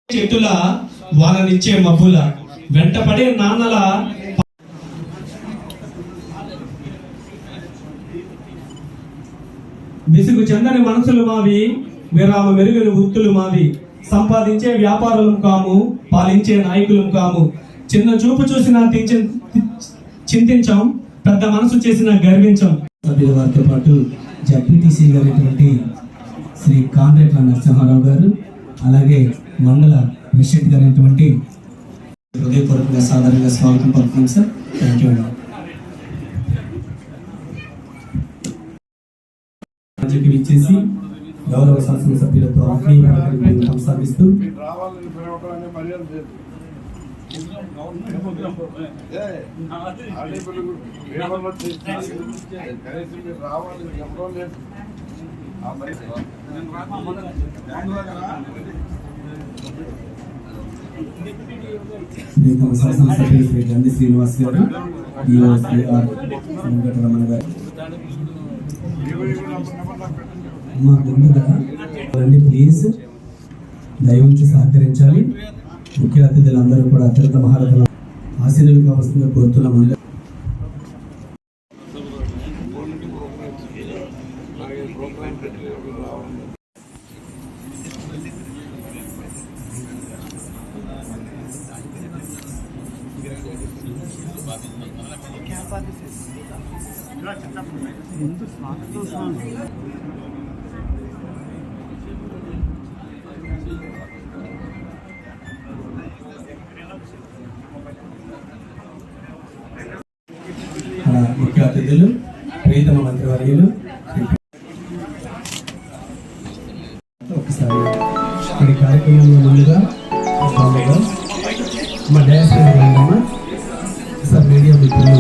చేతుల వాళ్ళనిచ్చే మబ్బుల వెంటపడే నాన్నల విసుగు చెందని మనసులు మావి, విరామ మెరుగులు వృత్తులు మావి. సంపాదించే వ్యాపారులు కాము, పాలించే నాయకులు కాము. చిన్న చూపు చూసిన చింతించాం, పెద్ద మనసు చేసిన గర్వించాం. సభ్యుల వారితో పాటు జడ్పీటీసీ గారైనటువంటి శ్రీ కాండ్రేట్ల నరసింహారావు గారు, అలాగే మండల ప్రెసిడెంట్ గారైనటువంటి హృదయపూర్వకంగా సాధారణంగా స్వాగతం పలుకుతున్నాం సార్. థ్యాంక్ యూ అండి. ఇచ్చేసి గౌరవ శాసనసభ్యులతో కొనసాగిస్తూ శాసనసభ్యులు శ్రీ గంధి శ్రీనివాస్ గారు, రమణ గారు ముందుగా ప్లీజ్ దయవుంచి సహకరించాలి. ముఖ్య అతిథులందరూ కూడా అత్యంత మహారథుల ఆశీనులు కావాల్సిందిగా కోరుతున్నాం. ముఖ్య అతిథులు, ప్రియతమ మంత్రివర్యులు, ఒకసారి ఈ కార్యక్రమంలో ముందుగా మా డ్యాన్స్ సార్ మీడియా మిత్రులు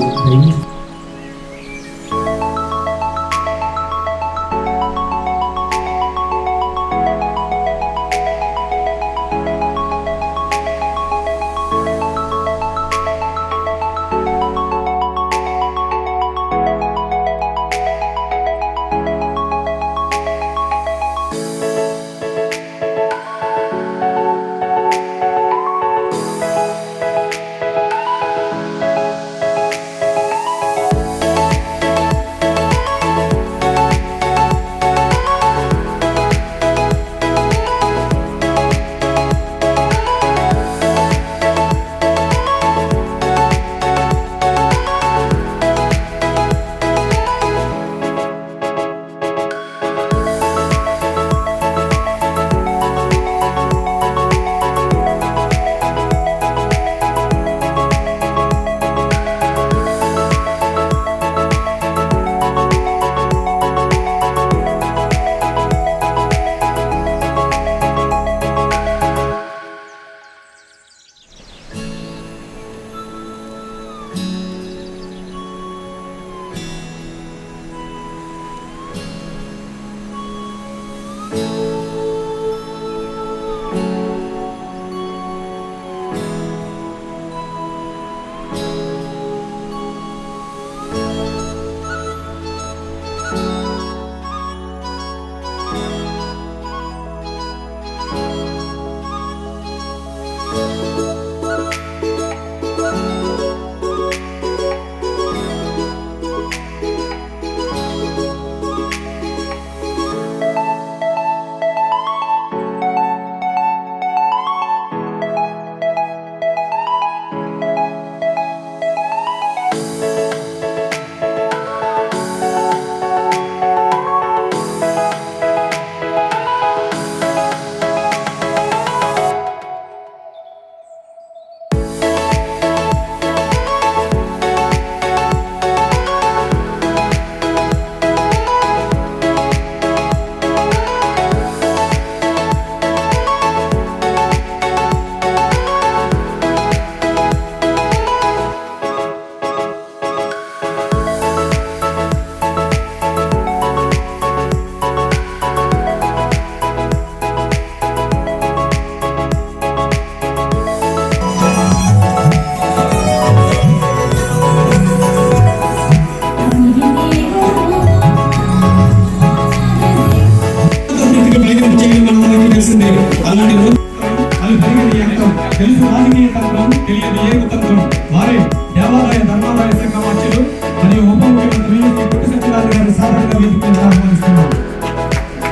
రాజకీయ తంత్రం, తెలియదు ఏ కుతంత్రం. వారే దేవాలయ ధర్మాదాయ శాఖ మంత్రులు మరియు ఉప ముఖ్యమంత్రి శ్రీ పుట్టి సత్యనారాయణ గారి సాధారణ వేదికను ఆహ్వానిస్తున్నారు.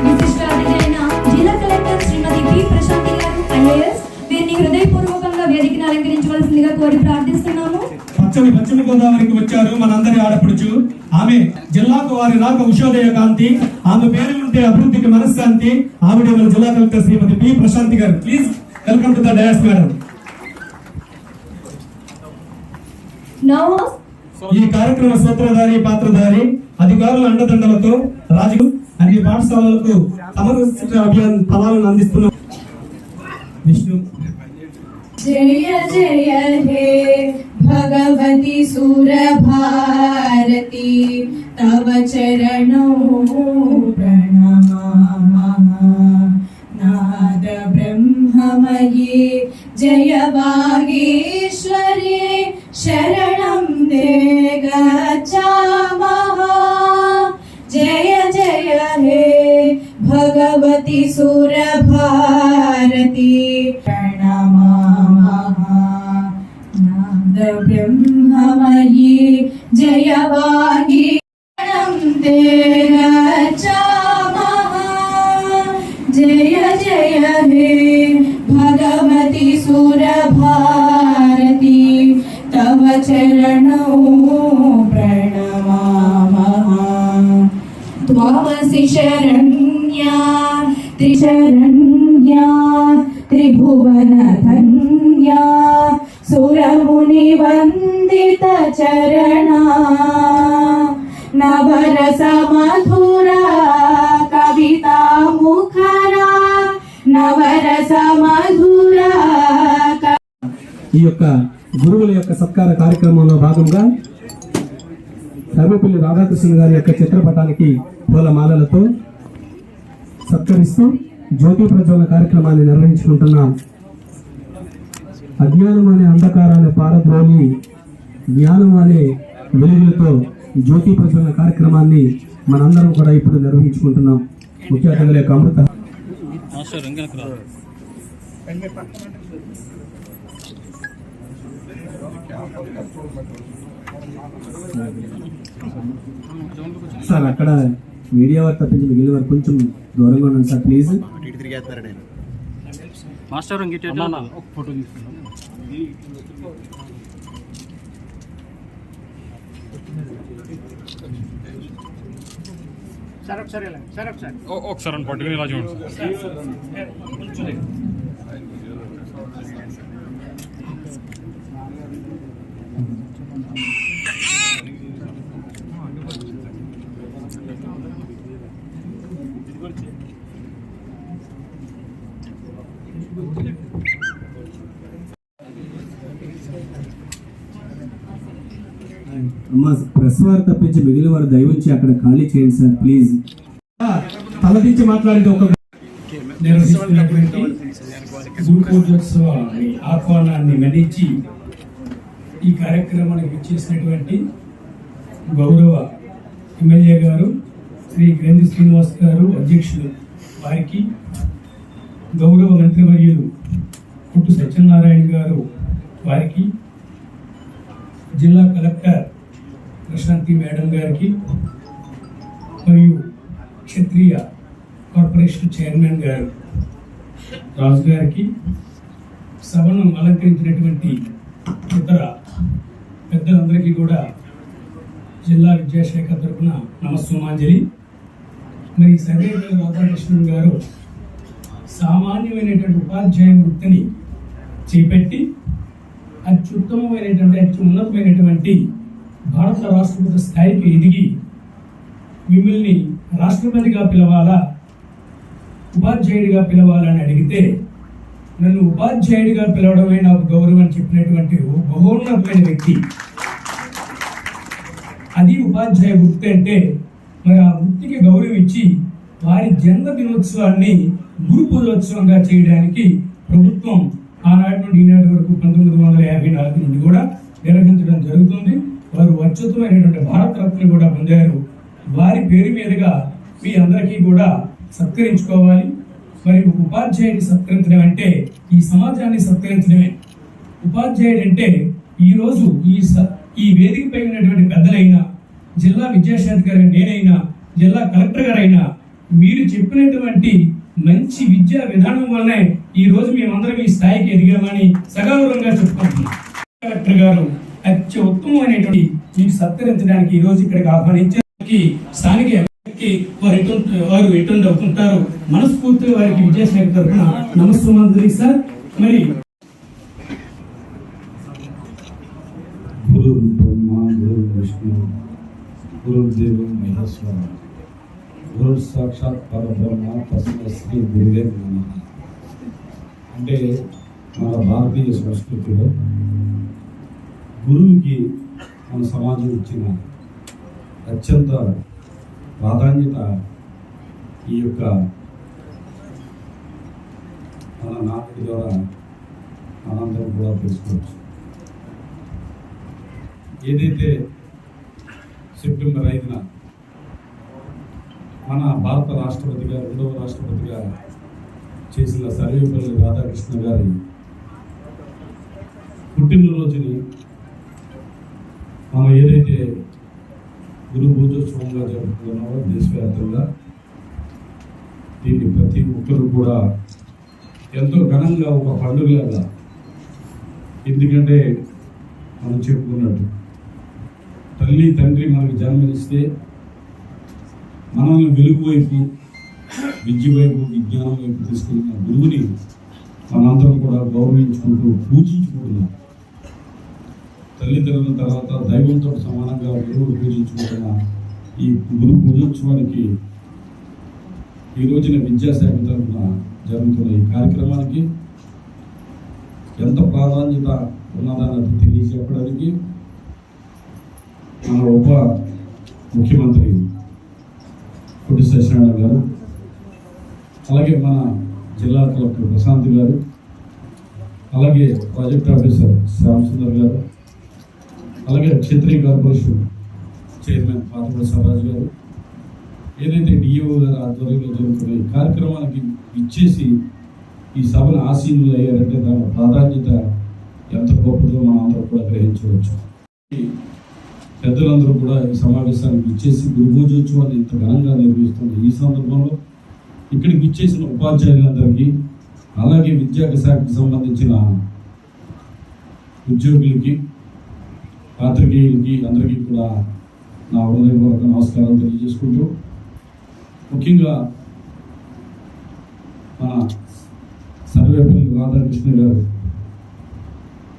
విశిష్ట అతిథి జిల్లా కలెక్టర్ శ్రీమతి పి ప్రశాంతి గారు ఐఏఎస్ వీరిని హృదయపూర్వకంగా వేదికను అలంకరించవలసిందిగా కోరి ప్రార్థిస్తున్నాము. పశ్చిమ గోదావరికి వచ్చారు మనందరి ఆడపడుచు. ఆమె జిల్లాకు వారి రాక ఉషోదయ కాంతి, ఆమె పేరు ఉంటే అభివృద్ధికి మనశ్శాంతి. ఆవిడ మన జిల్లా కలెక్టర్ శ్రీమతి పి ప్రశాంతి గారు. Please welcome to the dais madam. ఈ కార్యక్రమ సూత్రధారి పాత్రధారి అధికారుల అండదండలతో రాజు అన్ని పాఠశాలలకు సమగ్ర అభియాన్ ఫలాలను అందిస్తున్న విష్ణు. जय जय हे भगवती सुरभारती तव चरणौ प्रणमामः नाद ब्रह्ममये जय वागीश्वरे शरणं ते गच्छामः जय जय हे भगवती सुरभारती ब्रह्ममयी जयवागी ते गच्छामः जय जय हे भगवती सुरभारती तव चरणौ प्रणमामः त्वमसि शरण्या त्रिशरण्या त्रिभुवनधन्या सुरमुनिवन्दित चरणा नवरस मधुरा कविता मुखरा नवरस मधुरा. ఈ యొక్క గురువుల యొక్క సత్కార కార్యక్రమంలో భాగంగా సర్వపల్లి రాధాకృష్ణ గారి యొక్క చిత్రపటానికి పూలమాలలతో సత్కరిస్తూ జ్యోతి ప్రజ్వలన కార్యక్రమాన్ని నిర్వహించుకుంటున్నాం. అజ్ఞానం అనే అంధకారాన్ని పారద్రోలి జ్ఞానం అనే వెలుగులతో జ్యోతి ప్రజ్వలన కార్యక్రమాన్ని మనందరం కూడా ఇప్పుడు నిర్వహించుకుంటున్నాం. ముఖ్య అతిథుల యొక్క అమృత సార్ అక్కడ మీడియా వారు తప్పించి మిగిలిన వారు కొంచెం దూరంగా ఉండండి సార్ ప్లీజ్. మాస్టర్ ఒక ఫోటో తీసుకున్నాం. ఒకసారి పట్టుకుని ఇలా చూడండి. అమ్మా ప్రెస్ వారు తప్పించి మిగిలిన వారు దయవుంచి అక్కడ ఖాళీ చేయండి సార్ ప్లీజ్. తలదించి మాట్లాడేది ఒక నిర్వహిస్తున్నటువంటి గురుపూజోత్సవ ఆహ్వానాన్ని మన్నించి ఈ కార్యక్రమానికి ఇచ్చేసినటువంటి గౌరవ ఎమ్మెల్యే గారు శ్రీ గ్రంథి శ్రీనివాస్ గారు అధ్యక్షులు వారికి, గౌరవ మంత్రివర్యులు పుట్టు సత్యనారాయణ గారు వారికి, జిల్లా కలెక్టర్ ప్రశాంతి మేడం గారికి మరియు క్షత్రియ కార్పొరేషన్ చైర్మన్ గారు రాజు గారికి, సభను అలంకరించినటువంటి ఇతర పెద్దలందరికీ కూడా జిల్లా విద్యాశాఖ తరఫున నమస్సుమాంజలి. మరి సర్వేపల్లి రాధాకృష్ణన్ గారు సామాన్యమైనటువంటి ఉపాధ్యాయ వృత్తిని చేపట్టి అత్యుత్తమమైనటువంటి అత్యున్నతమైనటువంటి భారత రాష్ట్రపతి స్థాయికి ఎదిగి మిమ్మల్ని రాష్ట్రపతిగా పిలవాలా ఉపాధ్యాయుడిగా పిలవాలని అడిగితే నన్ను ఉపాధ్యాయుడిగా పిలవడమే నాకు గౌరవం అని చెప్పినటువంటి బహోన్నతమైన వ్యక్తి. అది ఉపాధ్యాయ వృత్తి అంటే మరి ఆ వృత్తికి గౌరవం ఇచ్చి వారి జన్మ దినోత్సవాన్ని గురు పూజోత్సవంగా చేయడానికి ప్రభుత్వం ఆనాటి నుండి ఈనాటి వరకు 1954 నుండి కూడా నిర్వహించడం జరుగుతుంది. వారు అత్యుత్తమైనటువంటి భారత రత్న కూడా పొందారు. వారి పేరు మీదుగా మీ అందరికీ కూడా సత్కరించుకోవాలి. మరి ఒక ఉపాధ్యాయుడిని సత్కరించడం అంటే ఈ సమాజాన్ని సత్కరించడమే. ఉపాధ్యాయుడు అంటే ఈరోజు ఈ వేదికపై ఉన్నటువంటి పెద్దలైనా, జిల్లా విద్యాశాఖాధికారి నేనైనా, జిల్లా కలెక్టర్ గారైనా మీరు చెప్పినటువంటి మంచి విద్యా విధానం వల్లనే ఈ రోజు మేమందరం ఈ స్థాయికి ఎదిగామని సగౌరవంగా చెప్పుకుంటున్నాం. కలెక్టర్ గారు అత్యుత్తమమైనటువంటి మీకు సత్కరించడానికి ఈ రోజు ఇక్కడికి ఆహ్వానించడానికి స్థానిక ఎమ్మెల్యేకి వారు ఎటువంటి అవుతుంటారు. మనస్ఫూర్తిగా వారికి విద్యాశాఖ తరఫున నమస్కారం సార్. మరి గురు బ్రహ్మ గురు విష్ణు గురుదేవ మహేశ్వర గురు సాక్షాత్ పరబ్రహ్మ తస్మై శ్రీ గురుదేవ నమః. అంటే మన భారతీయ సంస్కృతిలో గురువుకి మన సమాజం ఇచ్చిన అత్యంత ప్రాధాన్యత ఈ యొక్క మన నాటి ద్వారా మనందరం కూడా తెలుసుకోవచ్చు. ఏదైతే సెప్టెంబర్ 5న మన భారత రాష్ట్రపతిగా, రెండవ రాష్ట్రపతిగా చేసిన సర్వేపల్లి రాధాకృష్ణ గారి పుట్టినరోజుని మనం ఏదైతే గురు పూజోత్సవంగా జరుపుకున్నామో దేశవ్యాప్తంగా, దీన్ని ప్రతి ఒక్కరు కూడా ఎంతో ఘనంగా ఒక పండుగలాగా, ఎందుకంటే మనం చెప్పుకున్నట్టు తల్లి తండ్రి మనకు జన్మనిస్తే మనల్ని వెలుగు వైపు, విద్య వైపు, విజ్ఞానం వైపు తీసుకెళ్ళిన గురువుని మనందరం కూడా గౌరవించుకుంటూ పూజించుకుంటున్నాం. తల్లిదండ్రుల తర్వాత దైవంతో సమానంగా గురువును పూజించుకుంటున్న ఈ గురు పూజోత్సవానికి ఈ రోజున విద్యాశాఖ తరఫున జరుగుతున్న ఈ కార్యక్రమానికి ఎంత ప్రాధాన్యత ఉన్నదన్నది తెలియజెప్పడానికి మన ఉప ముఖ్యమంత్రి కొట్టి సత్యనారాయణ గారు, అలాగే మన జిల్లా కలెక్టర్ ప్రశాంత్ గారు, అలాగే ప్రాజెక్ట్ ఆఫీసర్ శ్యామసుందర్ గారు, అలాగే క్షత్రియ కార్పొరేషన్ చైర్మన్ పాత్ర సరాజ్ గారు, ఏదైతే డిఓ గారు ఆధ్వర్యంలో జరుగుతున్న ఈ కార్యక్రమానికి ఇచ్చేసి ఈ సభను ఆసీనులు అయ్యారంటే దాని ప్రాధాన్యత ఎంత గొప్పదో మనం అందరూ కూడా గ్రహించవచ్చు. పెద్దలందరూ కూడా ఈ సమావేశానికి ఇచ్చేసి గురు పూజోత్సవాన్ని ఇంత ఘనంగా నిర్వహిస్తుంది. ఈ సందర్భంలో ఇక్కడికి ఇచ్చేసిన ఉపాధ్యాయులందరికీ, అలాగే విద్యాశాఖకు సంబంధించిన ఉద్యోగులకి, పాత్రికేయులకి అందరికీ కూడా నా హృదయపూర్వక నమస్కారాలు తెలియజేసుకుంటూ, ముఖ్యంగా మన సర్వేపల్లి రాధాకృష్ణ గారు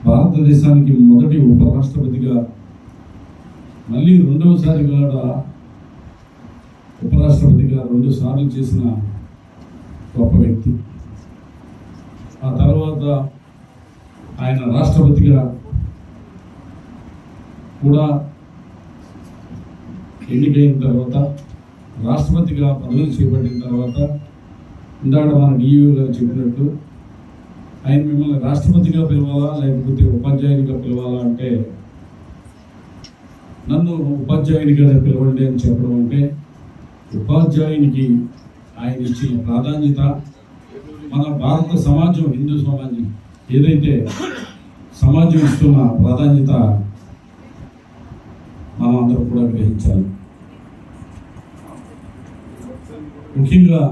భారతదేశానికి మొదటి ఉపరాష్ట్రపతిగా, మళ్ళీ రెండవసారి కూడా ఉపరాష్ట్రపతిగా 2 సార్లు చేసిన గొప్ప వ్యక్తి. ఆ తర్వాత ఆయన రాష్ట్రపతిగా కూడా ఎన్నికైన తర్వాత, రాష్ట్రపతిగా పదవి చేపట్టిన తర్వాత, ఇందాక మన డియూ గారు చెప్పినట్టు ఆయన మిమ్మల్ని రాష్ట్రపతిగా పిలవాలా లేకపోతే ఉపాధ్యాయునిగా పిలవాలా అంటే, నన్ను ఉపాధ్యాయునిగా పిలవండి అని చెప్పడం అంటే, ఉపాధ్యాయునికి ఆయన ఇచ్చిన ప్రాధాన్యత మన భారత సమాజం, హిందూ సమాజం ఏదైతే సమాజం ఇస్తున్న ప్రాధాన్యత మనం అందరూ కూడా గ్రహించాలి. ముఖ్యంగా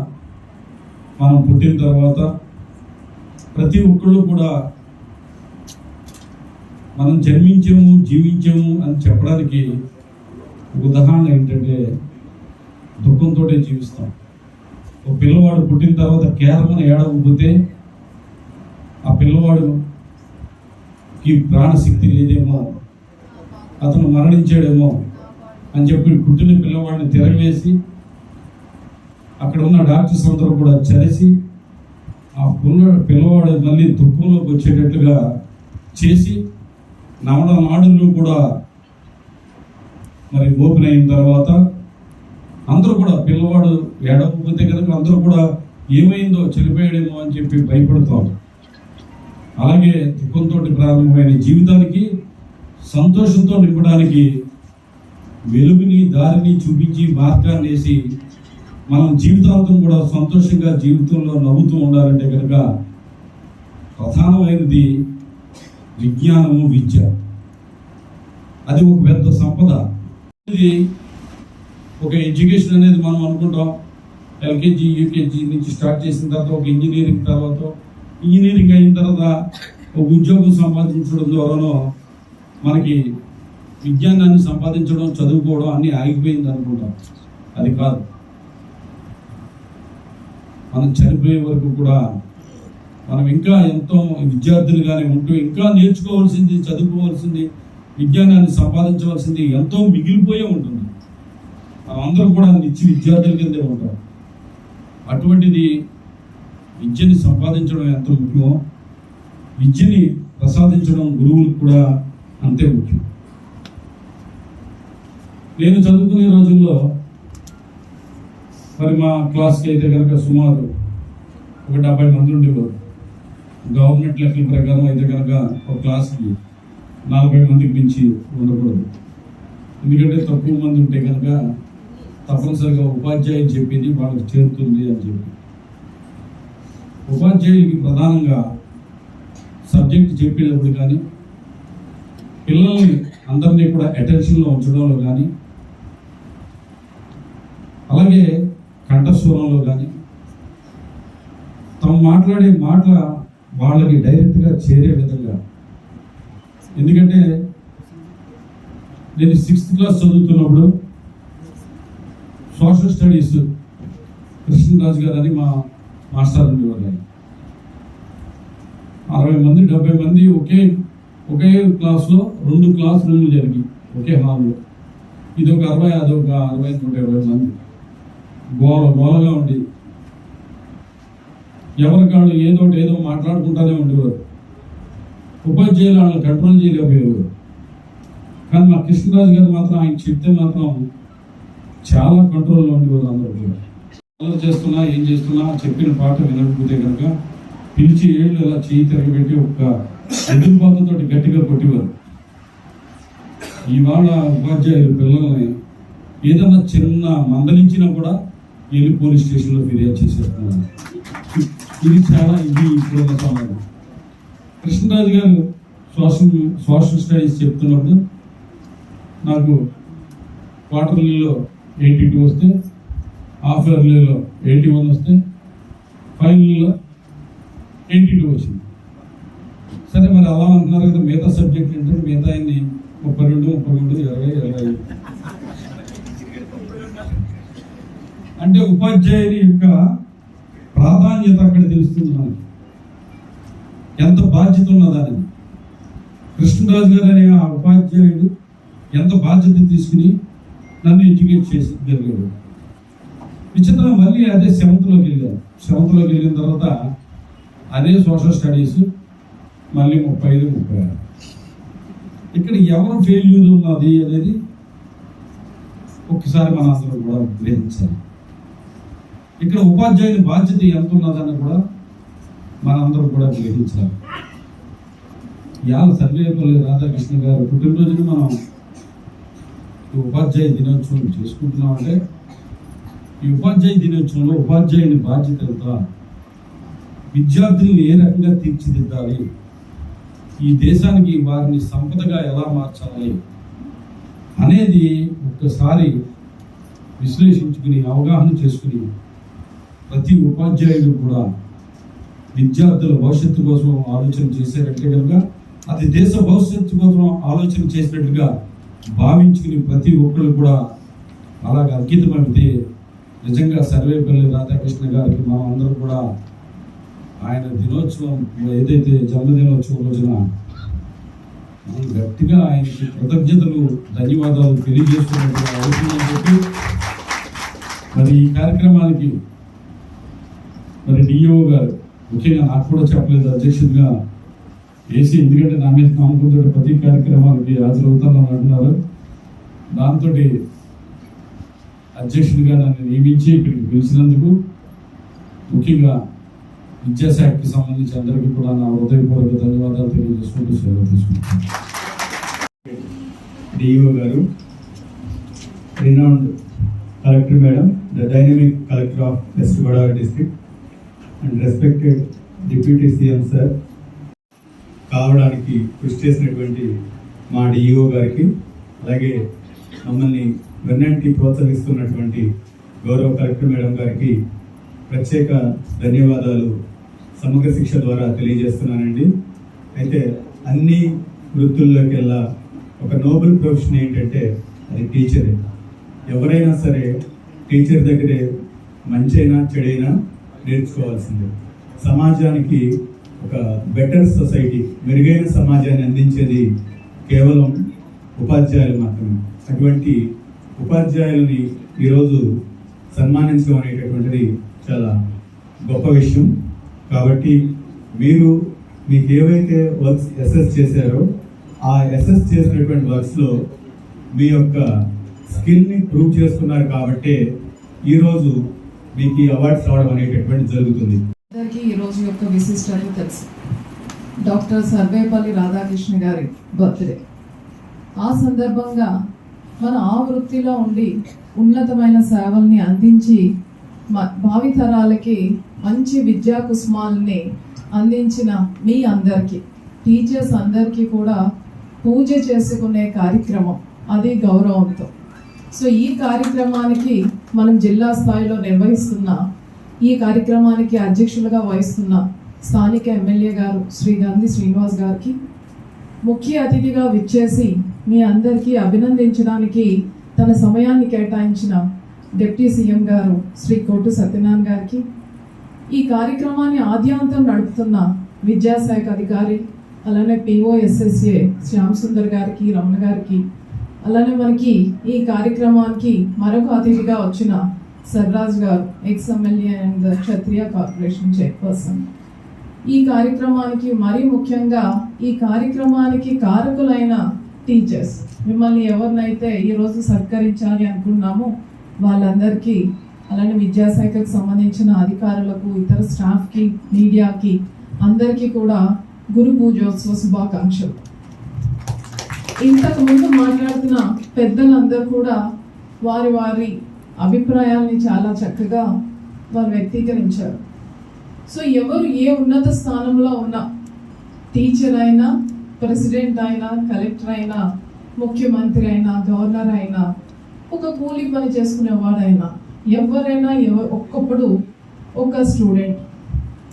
మనం పుట్టిన తర్వాత ప్రతి ఒక్కళ్ళు కూడా మనం జన్మించాము, జీవించాము అని చెప్పడానికి ఉదాహరణ ఏంటంటే, దుఃఖంతో జీవిస్తాం. ఒక పిల్లవాడు పుట్టిన తర్వాత కేవలం ఏడవకపోతే ఆ పిల్లవాడుకి ప్రాణశక్తి లేదేమో, అతను మరణించాడేమో అని చెప్పి పుట్టిన పిల్లవాడిని తిరగవేసి అక్కడ ఉన్న డాక్టర్స్ అందరూ కూడా చరిసి ఆ పిల్లవాడు మళ్ళీ దుఃఖంలోకి వచ్చేటట్లుగా చేసి నవడ నాడులు కూడా మరి ఓపెన్ అయిన తర్వాత అందరూ కూడా పిల్లవాడు ఏడవకపోతే కనుక అందరూ కూడా ఏమైందో, చనిపోయాడేమో అని చెప్పి భయపడతాం. అలాగే దుఃఖంతో ప్రారంభమైన జీవితానికి సంతోషంతో నింపడానికి వెలుగుని, దారిని చూపించి మార్గాన్ని వేసి మనం జీవితాంతం కూడా సంతోషంగా జీవితంలో నవ్వుతూ ఉండాలంటే కనుక ప్రధానమైనది విజ్ఞానము, విద్య. అది ఒక పెద్ద సంపద. ఇది ఒక ఎడ్యుకేషన్ అనేది మనం అనుకుంటాం, ఎల్కేజీ యూకేజీ నుంచి స్టార్ట్ చేసిన తర్వాత ఒక ఇంజనీరింగ్ అయిన తర్వాత ఒక ఉద్యోగం సంపాదించడం ద్వారానో మనకి విజ్ఞానాన్ని సంపాదించడం, చదువుకోవడం అన్నీ ఆగిపోయింది అనుకుంటాం. అది కాదు. మనం చనిపోయే వరకు కూడా మనం ఇంకా ఎంతో విద్యార్థులుగానే ఉంటూ ఇంకా నేర్చుకోవాల్సింది, చదువుకోవాల్సింది, విజ్ఞానాన్ని సంపాదించవలసింది ఎంతో మిగిలిపోయే ఉంటుంది. మనం అందరం కూడా నిత్య విద్యార్థుల కిందే ఉంటాం. అటువంటిది విద్యని సంపాదించడం ఎంత ముఖ్యమో విద్యని ప్రసాదించడం గురువులకు కూడా అంతే ముఖ్యం. నేను చదువుకునే రోజుల్లో మరి మా క్లాస్కి అయితే కనుక సుమారు ఒక 70 మంది ఉండేవారు. గవర్నమెంట్ లెక్కల ప్రకారం అయితే కనుక ఒక క్లాస్కి 40 మందికి మించి ఉండకూడదు. ఎందుకంటే తక్కువ మంది ఉంటే కనుక తప్పనిసరిగా ఉపాధ్యాయులు చెప్పింది వాళ్ళకి చేరుతుంది అని చెప్పి ఉపాధ్యాయులకి ప్రధానంగా సబ్జెక్ట్ చెప్పేటప్పుడు కానీ పిల్లల్ని అందరినీ కూడా అటెన్షన్లో ఉంచడంలో కానీ అలాగే కంఠస్వరంలో కానీ తాము మాట్లాడే మాటల వాళ్ళకి డైరెక్ట్గా చేరే విధంగా. ఎందుకంటే నేను 6th క్లాస్ చదువుతున్నప్పుడు సోషల్ స్టడీస్ కృష్ణరాజు గారు అని మా మాస్టర్ ఉండేవారు. 60 మంది 70 మంది ఒకే క్లాస్లో 2 క్లాస్ రూమ్లు జరిగి ఒకే హాల్లో ఇదొక 60 అదొక 60 120 మంది గోలగా ఉండేది. ఎవరికాళ్ళు ఏదో మాట్లాడుకుంటానే ఉండేవారు. ఉపాధ్యాయులు వాళ్ళని కంట్రోల్ చేయలేకపోయేవారు. కానీ మా కృష్ణరాజు గారు మాత్రం ఆయన చెప్తే మాత్రం చాలా కంట్రోల్లో ఉండేవారు. అందరూ కూడా ఏం చేస్తున్నా చెప్పిన పాట వినకపోతే కనుక పిలిచి ఏళ్ళు అలా చేయి తిరగబెట్టి ఒక ఎదురుబాటుతో గట్టిగా కొట్టేవారు. ఇవాళ ఉపాధ్యాయులు పిల్లల్ని ఏదైనా చిన్న మందలించినా కూడా వెళ్ళి పోలీస్ స్టేషన్లో ఫిర్యాదు చేసేస్తున్నారు. ఇది ఇప్పుడున్న సమాజం. కృష్ణరాజు గారు సోషల్ స్టడీస్ చెప్తున్నప్పుడు నాకు క్వార్టర్లీలో 82 వస్తే, హాఫ్ ఇయర్లీలో 81 వస్తే, ఫైనల్లో 82 వచ్చింది. సరే మరి అలా అంటున్నారు కదా, మిగతా సబ్జెక్ట్ ఏంటంటే మిగతా అన్ని 32, 20 అంటే ఉపాధ్యాయుని యొక్క ప్రాధాన్యత అక్కడ తెలుస్తుంది మనకి, ఎంత బాధ్యత ఉన్నదని. కృష్ణరాజు గారు అనే ఆ ఉపాధ్యాయుడు ఎంత బాధ్యత తీసుకుని నన్ను ఎడ్యుకేట్ చేయగలిగాడు. విచిత్రం, మళ్ళీ అదే 7th వెళ్ళిన తర్వాత అదే సోషల్ స్టడీస్ మళ్ళీ 35, 36. ఇక్కడ ఎవరు ఫెయిల్యూర్ ఉన్నది అనేది ఒక్కసారి మన అందరూ కూడా గ్రహించాలి. ఇక్కడ ఉపాధ్యాయుని బాధ్యత ఎంత ఉన్నదని కూడా మనందరూ కూడా గ్రహించాలి. ఇవాళ సర్వేపల్లి రాధాకృష్ణ గారు పుట్టినరోజుని మనం ఈ ఉపాధ్యాయ దినోత్సవం చేసుకుంటున్నామంటే ఈ ఉపాధ్యాయ దినోత్సవంలో ఉపాధ్యాయుని బాధ్యత ఎంత, విద్యార్థులను ఏ రకంగా తీర్చిదిద్దాలి, ఈ దేశానికి వారిని సంపదగా ఎలా మార్చాలి అనేది ఒక్కసారి విశ్లేషించుకుని అవగాహన చేసుకుని ప్రతి ఉపాధ్యాయుడు కూడా విద్యార్థుల భవిష్యత్తు కోసం ఆలోచన చేశారంటే కనుక అది దేశ భవిష్యత్తు కోసం ఆలోచన చేసినట్టుగా భావించుకుని ప్రతి ఒక్కరు కూడా అలాగ అంకితమైతే నిజంగా సర్వేపల్లి రాధాకృష్ణ గారికి మనం అందరూ కూడా ఆయన దినోత్సవం ఏదైతే జన్మదినోత్సవం రోజున మనం గట్టిగా ఆయనకి కృతజ్ఞతలు, ధన్యవాదాలు తెలియజేస్తున్నట్టుగా అవుతుందని చెప్పి మరి ఈ కార్యక్రమానికి మరి డిఓ గారు ముఖ్యంగా నాకు కూడా చెప్పలేదు అధ్యక్షుడిగా వేసి, ఎందుకంటే నా మీద నమ్మకంతో ప్రతి కార్యక్రమానికి హాజరవుతానని అంటున్నారు. దాంతో అధ్యక్షుడిగా నన్ను నియమించి ఇక్కడికి పిలిచినందుకు ముఖ్యంగా విద్యాశాఖకి సంబంధించి అందరికీ కూడా నా హృదయపూర్వక ధన్యవాదాలు తెలియజేసుకుంటూ సెలవు తీసుకుంటాను. డిఓ గారు, renowned Collector Madam, the dynamic Collector of West Godavari District, and respected Deputy CM Sir, కావడానికి కృషి చేసినటువంటి మా డిఈఓ గారికి, అలాగే మమ్మల్ని వెన్నంటి ప్రోత్సహిస్తున్నటువంటి గౌరవ కలెక్టర్ మేడం గారికి ప్రత్యేక ధన్యవాదాలు సమగ్ర శిక్ష ద్వారా తెలియజేస్తున్నానండి. అయితే అన్ని వృత్తుల్లోకెల్లా ఒక నోబెల్ ప్రొఫెషన్ ఏంటంటే అది టీచరే. ఎవరైనా సరే టీచర్ దగ్గరే మంచైనా చెడైనా నేర్చుకోవాల్సిందే. సమాజానికి ఒక బెటర్ సొసైటీ, మెరుగైన సమాజాన్ని అందించేది కేవలం ఉపాధ్యాయులు మాత్రమే. అటువంటి ఉపాధ్యాయులని ఈరోజు సన్మానించడం అనేటటువంటిది చాలా గొప్ప విషయం. కాబట్టి మీకు ఏవైతే వర్క్స్ అసెస్ చేశారో ఆ అసెస్ చేసినటువంటి వర్క్స్లో మీ యొక్క స్కిల్ని ప్రూవ్ చేసుకున్నారు కాబట్టి ఈరోజు మీకు ఈ అవార్డ్స్ రావడం అనేటటువంటి జరుగుతుంది. అందరికీ ఈ రోజు యొక్క విశిష్టత తెలుసు. డాక్టర్ సర్వేపల్లి రాధాకృష్ణ గారి బర్త్డే. ఆ సందర్భంగా మన ఆ వృత్తిలో ఉండి ఉన్నతమైన సేవల్ని అందించి భావితరాలకి మంచి విద్యా కుసుమాలని అందించిన మీ అందరికీ, టీచర్స్ అందరికీ కూడా పూజ చేసుకునే కార్యక్రమం, అది గౌరవంతో. సో ఈ కార్యక్రమానికి మనం జిల్లా స్థాయిలో నిర్వహిస్తున్న ఈ కార్యక్రమానికి అధ్యక్షులుగా వహిస్తున్న స్థానిక ఎమ్మెల్యే గారు శ్రీ గంధి శ్రీనివాస్ గారికి, ముఖ్య అతిథిగా విచ్చేసి మీ అందరికీ అభినందించడానికి తన సమయాన్ని కేటాయించిన డిప్యూటీ సీఎం గారు శ్రీ కోటు సత్యనారాయణ గారికి, ఈ కార్యక్రమాన్ని ఆద్యాంతం నడుపుతున్న విద్యాశాఖ అధికారి, అలానే పిఓఎస్ఎస్ఏ శ్యామ్ సుందర్ గారికి, రమణ గారికి, అలానే మనకి ఈ కార్యక్రమానికి మరొక అతిథిగా వచ్చిన సర్రాజ్ గారు, ex MLA and Kshatriya corporation chairperson. ఈ కార్యక్రమానికి మరీ ముఖ్యంగా ఈ కార్యక్రమానికి కారకులైన టీచర్స్, మిమ్మల్ని ఎవరినైతే ఈరోజు సత్కరించాలి అనుకున్నామో వాళ్ళందరికీ, అలానే విద్యాశాఖకు సంబంధించిన అధికారులకు, ఇతర స్టాఫ్కి, మీడియాకి అందరికీ కూడా గురు పూజోత్సవ శుభాకాంక్షలు. ఇంతకు ముందు మాట్లాడుతున్న పెద్దలందరూ కూడా వారి వారి అభిప్రాయాల్ని చాలా చక్కగా వారు వ్యక్తీకరించారు. సో ఎవరు ఏ ఉన్నత స్థానంలో ఉన్నా, టీచర్ అయినా, ప్రెసిడెంట్ అయినా, కలెక్టర్ అయినా, ముఖ్యమంత్రి అయినా, గవర్నర్ అయినా, ఒక కూలీ పని చేసుకునేవాడైనా, ఎవరైనా ఒక్కప్పుడు ఒక స్టూడెంట్,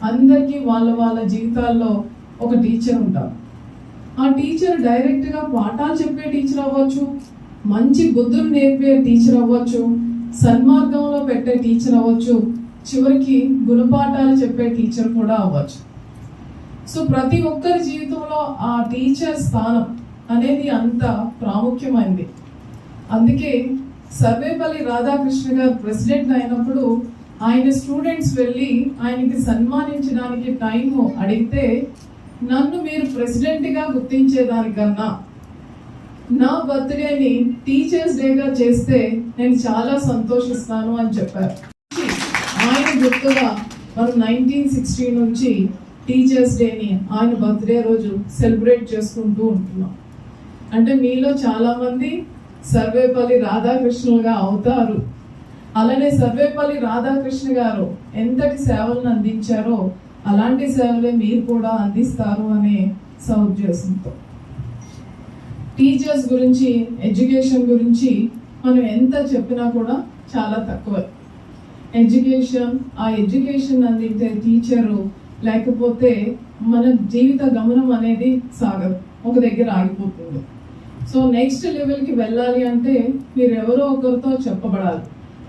అందరికీ వాళ్ళ వాళ్ళ జీవితాల్లో ఒక టీచర్ ఉంటారు. ఆ టీచర్ డైరెక్ట్గా పాఠాలు చెప్పే టీచర్ అవ్వచ్చు, మంచి బుద్ధులు నేర్పే టీచర్ అవ్వచ్చు, సన్మార్గంలో పెట్టే టీచర్ అవ్వచ్చు, చివరికి గుణపాఠాలు చెప్పే టీచర్ కూడా అవ్వచ్చు. సో ప్రతి ఒక్కరి జీవితంలో ఆ టీచర్ స్థానం అనేది అంత ప్రాముఖ్యమైనది. అందుకే సర్వేపల్లి రాధాకృష్ణ గారు ప్రెసిడెంట్ అయినప్పుడు ఆయన స్టూడెంట్స్ వెళ్ళి ఆయనకి సన్మానించడానికి టైం అడిగితే, నన్ను మీరు ప్రెసిడెంట్గా గుర్తించేదానికన్నా నా బర్త్డేని టీచర్స్ డేగా చేస్తే నేను చాలా సంతోషిస్తాను అని చెప్పారు. ఆయన గుర్తుగా మనం 1960 నుంచి టీచర్స్ డేని ఆయన బర్త్డే రోజు సెలబ్రేట్ చేసుకుంటూ ఉంటున్నాం. అంటే మీలో చాలామంది సర్వేపల్లి రాధాకృష్ణులుగా అవుతారు. అలానే సర్వేపల్లి రాధాకృష్ణ గారు ఎంతటి సేవలను అందించారో అలాంటి సేవలే మీరు కూడా అందిస్తారు అనే సౌద్దేశంతో టీచర్స్ గురించి, ఎడ్యుకేషన్ గురించి మనం ఎంత చెప్పినా కూడా చాలా తక్కువ. ఆ ఎడ్యుకేషన్ అందించే టీచరు లేకపోతే మన జీవిత గమనం అనేది సాగదు, ఒక దగ్గర ఆగిపోతుంది. సో నెక్స్ట్ లెవెల్కి వెళ్ళాలి అంటే మీరు ఎవరో ఒకరితో చెప్పబడాలి.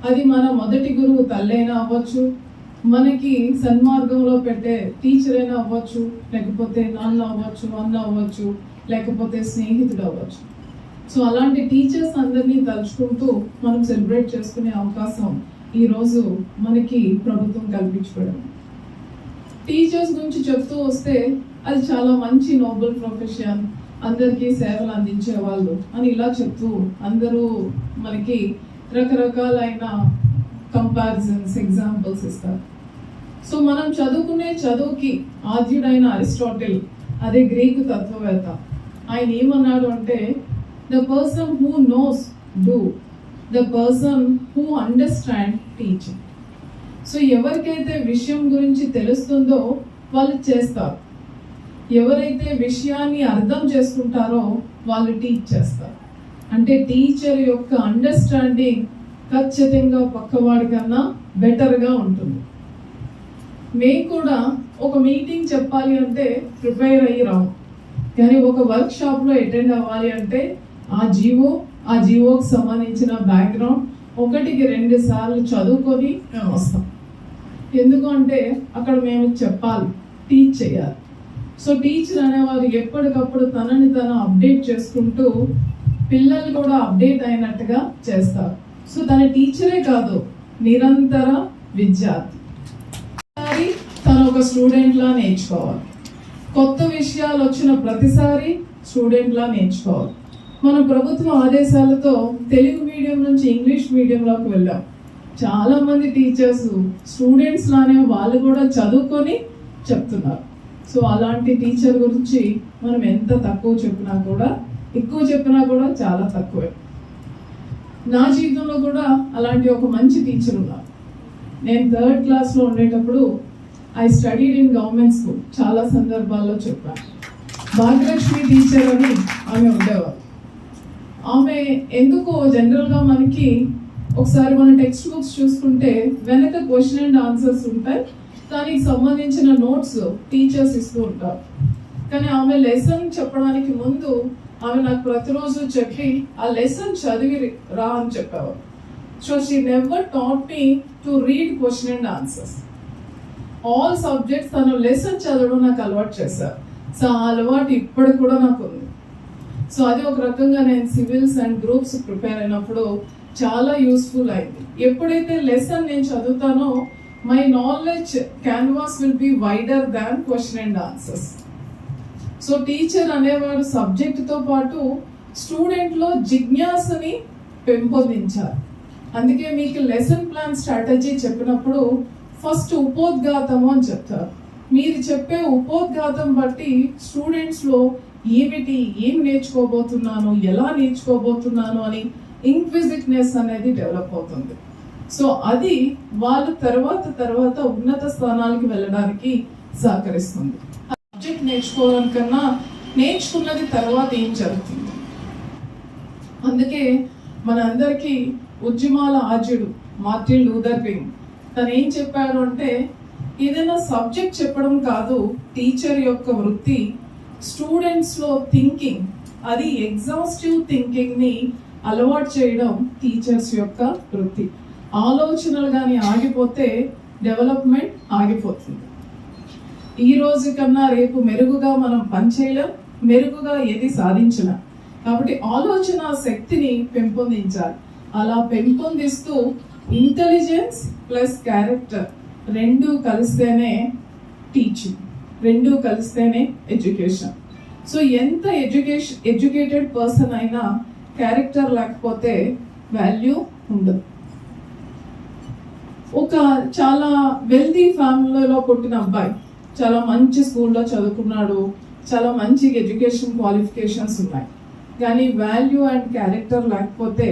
అది మన మొదటి గురువు తల్లైనా అవ్వచ్చు, మనకి సన్మార్గంలో పెట్టే టీచర్ అయినా అవ్వచ్చు, లేకపోతే నాన్న అవ్వచ్చు, అన్న అవ్వచ్చు, లేకపోతే స్నేహితుడు అవ్వచ్చు. సో అలాంటి టీచర్స్ అందరినీ తలుచుకుంటూ మనం సెలబ్రేట్ చేసుకునే అవకాశం ఈరోజు మనకి ప్రభుత్వం కల్పించబడింది. టీచర్స్ గురించి చెప్తూ వస్తే అది చాలా మంచి నోబెల్ ప్రొఫెషన్, అందరికీ సేవలు అందించే వాళ్ళు అని ఇలా చెప్తూ అందరూ మనకి రకరకాలైన కంపారిజన్స్, ఎగ్జాంపుల్స్ ఇస్తారు. సో మనం చదువుకునే చదువుకి ఆద్యుడైన అరిస్టాటిల్, అదే గ్రీకు తత్వవేత్త, ఆయన ఏమన్నాడు అంటే, the person who knows do, the person who understand teach. So ఎవరికైతే విషయం గురించి తెలుస్తుందో వాళ్ళు చేస్తారు. ఎవరైతే విషయాన్ని అర్థం చేసుకుంటారో వాళ్ళు టీచ్ చేస్తారు. అంటే టీచర్ యొక్క అండర్స్టాండింగ్ ఖచ్చితంగా పక్కవాడి కన్నా బెటర్గా ఉంటుంది. మేము కూడా ఒక మీటింగ్ చెప్పాలి అంటే ప్రిపేర్ అయ్యి రాము, కానీ ఒక వర్క్ షాప్లో అటెండ్ అవ్వాలి అంటే ఆ జీవోకి సంబంధించిన బ్యాక్గ్రౌండ్ 1-2 సార్లు చదువుకొని మేము వస్తాం. ఎందుకు అంటే అక్కడ మేము చెప్పాలి, టీచ్ చేయాలి. సో టీచర్ అనేవారు ఎప్పటికప్పుడు తనని తను అప్డేట్ చేసుకుంటూ పిల్లలు కూడా అప్డేట్ అయినట్టుగా చేస్తారు. సో తన టీచరే కాదు, నిరంతర విద్యార్థి. తను ఒక స్టూడెంట్లా నేర్చుకోవాలి. కొత్త విషయాలు వచ్చిన ప్రతిసారి స్టూడెంట్లా నేర్చుకోవాలి. మన ప్రభుత్వ ఆదేశాలతో తెలుగు మీడియం నుంచి ఇంగ్లీష్ మీడియంలోకి వెళ్ళాం. చాలా మంది టీచర్స్ స్టూడెంట్స్ లానే వాళ్ళు కూడా చదువుకొని చెప్తున్నారు. సో అలాంటి టీచర్ గురించి మనం ఎంత తక్కువ చెప్పినా కూడా, ఎక్కువ చెప్పినా కూడా చాలా తక్కువే. నా జీవితంలో కూడా అలాంటి ఒక మంచి టీచర్ ఉన్నారు. నేను 3rd క్లాస్లో ఉండేటప్పుడు I studied in government school. చాలా సందర్భాల్లో చెప్పాను. భాగ్యలక్ష్మి టీచర్ అని ఆమె ఉండేవారు. ఆమె ఎందుకో జనరల్గా మనకి ఒకసారి మన టెక్స్ట్ బుక్స్ చూసుకుంటే వెనక క్వశ్చన్ అండ్ ఆన్సర్స్ ఉంటాయి, దానికి సంబంధించిన నోట్స్ టీచర్స్ ఇస్తూ ఉంటారు. కానీ ఆమె లెసన్ చెప్పడానికి ముందు ఆమె నాకు ప్రతిరోజు చెప్పి ఆ లెసన్ చదివి రా అని చెప్పేవారు. So she never taught me to read question and answers. All subjects తను లెసన్ చదవడం నాకు అలవాటు చేశారు. సో ఆ అలవాటు ఇప్పుడు కూడా నాకు ఉంది. సో అది ఒక రకంగా నేను సివిల్స్ అండ్ గ్రూప్స్ ప్రిపేర్ అయినప్పుడు చాలా యూస్ఫుల్ అయింది. ఎప్పుడైతే లెసన్ నేను చదువుతానో my knowledge canvas will be wider than question and answers. So teacher అనేవాడు సబ్జెక్టుతో పాటు స్టూడెంట్లో జిజ్ఞాసని పెంపొందించాలి. అందుకే మీకు లెసన్ ప్లాన్ స్ట్రాటజీ చెప్పినప్పుడు ఫస్ట్ ఉపోద్ఘాతము అని చెప్తారు. మీరు చెప్పే ఉపోద్ఘాతం బట్టి స్టూడెంట్స్లో ఏం నేర్చుకోబోతున్నాను, ఎలా నేర్చుకోబోతున్నాను అని ఇంక్విజిటివ్నెస్ అనేది డెవలప్ అవుతుంది. సో అది వాళ్ళు తర్వాత ఉన్నత స్థానాలకు వెళ్ళడానికి సహకరిస్తుంది. సబ్జెక్ట్ నేర్చుకోవడం కన్నా నేర్చుకున్నది తర్వాత ఏం జరుగుతుంది. అందుకే మనందరికీ ఉద్యమాల ఆద్యుడు మార్టిన్ లూథర్ కింగ్ తను ఏం చెప్పాడు అంటే, ఏదైనా సబ్జెక్ట్ చెప్పడం కాదు టీచర్ యొక్క వృత్తి, స్టూడెంట్స్లో థింకింగ్, అది ఎగ్జాస్టివ్ థింకింగ్ని అలవాటు చేయడం టీచర్స్ యొక్క వృత్తి. ఆలోచనలు కానీ ఆగిపోతే డెవలప్మెంట్ ఆగిపోతుంది. ఈ రోజు కన్నా రేపు మెరుగుగా మనం పనిచేయలేం, మెరుగుగా ఏది సాధించలేం. కాబట్టి ఆలోచన శక్తిని పెంపొందించాలి. అలా పెంపొందిస్తూ ఇంటెలిజెన్స్ ప్లస్ క్యారెక్టర్ రెండు కలిస్తేనే టీచింగ్, రెండు కలిస్తేనే ఎడ్యుకేషన్. సో ఎంత ఎడ్యుకేటెడ్ పర్సన్ అయినా క్యారెక్టర్ లేకపోతే వాల్యూ ఉండదు. ఒక చాలా వెల్తీ ఫ్యామిలీలో పుట్టిన అబ్బాయి చాలా మంచి స్కూల్లో చదువుకున్నాడు, చాలా మంచి ఎడ్యుకేషన్ క్వాలిఫికేషన్స్ ఉన్నాయి, కానీ వాల్యూ అండ్ క్యారెక్టర్ లేకపోతే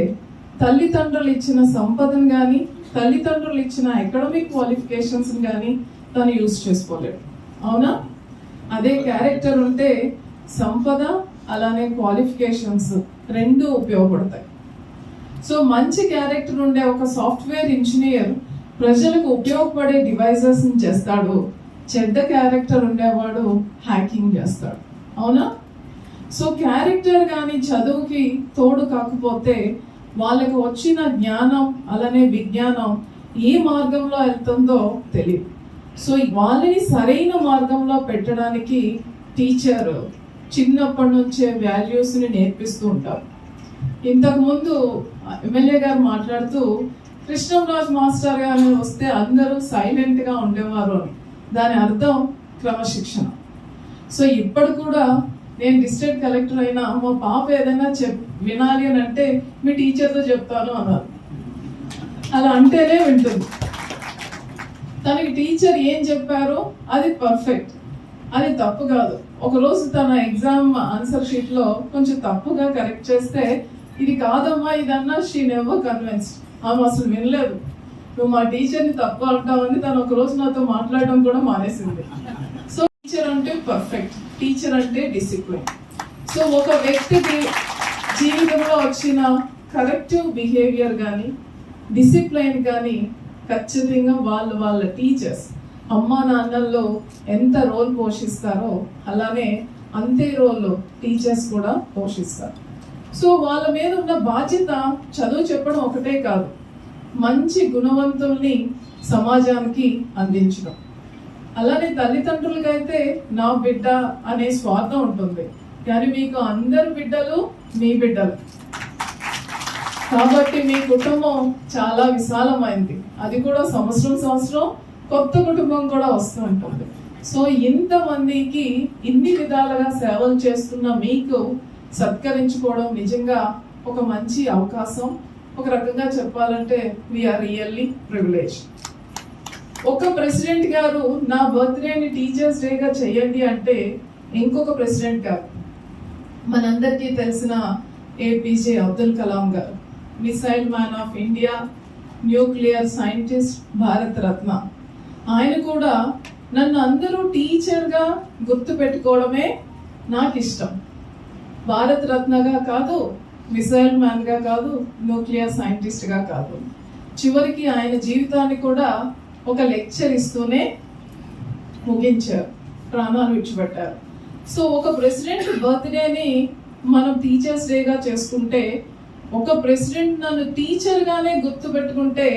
తల్లిదండ్రులు ఇచ్చిన సంపదను కానీ తల్లిదండ్రులు ఇచ్చిన అకాడమిక్ క్వాలిఫికేషన్స్ కానీ తను యూజ్ చేసుకోలేడు. అవునా? అదే క్యారెక్టర్ ఉంటే సంపద అలానే క్వాలిఫికేషన్స్ రెండు ఉపయోగపడతాయి. సో మంచి క్యారెక్టర్ ఉండే ఒక సాఫ్ట్వేర్ ఇంజనీర్ ప్రజలకు ఉపయోగపడే డివైజెస్ చేస్తాడు, చెడ్డ క్యారెక్టర్ ఉండేవాడు హ్యాకింగ్ చేస్తాడు. అవునా? సో క్యారెక్టర్ కానీ చదువుకి తోడు కాకపోతే వాళ్ళకి వచ్చిన జ్ఞానం అలానే విజ్ఞానం ఏ మార్గంలో వెళ్తుందో తెలియదు. సో వాళ్ళని సరైన మార్గంలో పెట్టడానికి టీచర్ చిన్నప్పటి నుంచే వాల్యూస్ని నేర్పిస్తూ ఉంటారు. ఇంతకుముందు ఎమ్మెల్యే గారు మాట్లాడుతూ కృష్ణంరాజు మాస్టర్ గారు వస్తే అందరూ సైలెంట్గా ఉండేవారు అని, దాని అర్థం క్రమశిక్షణ. సో ఇప్పుడు కూడా నేను డిస్ట్రిక్ట్ కలెక్టర్ అయినా మా పాప ఏదైనా వినాలి అని అంటే మీ టీచర్తో చెప్తాను అన్నారు. అలా అంటేనే వింటుంది. తనకి టీచర్ ఏం చెప్పారో అది పర్ఫెక్ట్, అది తప్పు కాదు. ఒకరోజు తన ఎగ్జామ్ ఆన్సర్ షీట్లో కొంచెం తప్పుగా కరెక్ట్ చేస్తే ఇది కాదమ్మా ఇదన్నా షీ నెవర్ కన్విన్స్డ్. ఆమె అసలు వినలేదు. నువ్వు మా టీచర్ని తప్పు అంటావని తను ఒకరోజు నాతో మాట్లాడడం కూడా మానేసింది. సో టీచర్ అంటే పర్ఫెక్ట్. టీచర్ అంటే డిసిప్లిన్. సో ఒక వ్యక్తికి జీవితంలో వచ్చిన కరెక్టివ్ బిహేవియర్ కానీ డిసిప్లైన్ కానీ ఖచ్చితంగా వాళ్ళ టీచర్స్ అమ్మా నాన్నల్లో ఎంత రోల్ పోషిస్తారో అలానే అంతే రోల్ టీచర్స్ కూడా పోషిస్తారు. సో వాళ్ళ మీద ఉన్న బాధ్యత చదువు చెప్పడం ఒకటే కాదు, మంచి గుణవంతుల్ని సమాజానికి అందించడం. అలానే తల్లిదండ్రులకైతే నా బిడ్డ అనే స్వార్థం ఉంటుంది, కానీ మీకు అందరు బిడ్డలు మీ బిడ్డలు కాబట్టి మీ కుటుంబం చాలా విశాలమైంది. అది కూడా సంవత్సరం కొత్త కుటుంబం కూడా వస్తూ ఉంటుంది. సో ఇంతమందికి ఇన్ని విధాలుగా సేవలు చేస్తున్న మీకు సత్కరించుకోవడం నిజంగా ఒక మంచి అవకాశం. ఒక రకంగా చెప్పాలంటే వీఆర్ రియల్లీ ప్రివిలేజ్. ఒక ప్రెసిడెంట్ గారు నా బర్త్డేని టీచర్స్ డేగా చేయండి అంటే ఇంకొక ప్రెసిడెంట్ గారు మనందరికీ తెలిసిన ఏపీజే అబ్దుల్ కలాం గారు, missile man of India, nuclear scientist, Bharat Ratna. ఆయన కూడా నన్ను అందరూ టీచర్గా గుర్తు పెట్టుకోవడమే నాకు ఇష్టం. భారత రత్నగా కాదు, మిసైల్ మ్యాన్గా కాదు, న్యూక్లియర్ సైంటిస్ట్గా కాదు. చివరికి ఆయన జీవితాన్ని కూడా ఒక లెక్చర్ ఇస్తూనే ముగించారు, ప్రాణాలు విడిచిపెట్టారు. సో ఒక ప్రెసిడెంట్ బర్త్డేని మనం టీచర్స్ డేగా చేసుకుంటే, ఒక ప్రెసిడెంట్ నన్ను టీచర్గానే గుర్తు పెట్టుకుంటే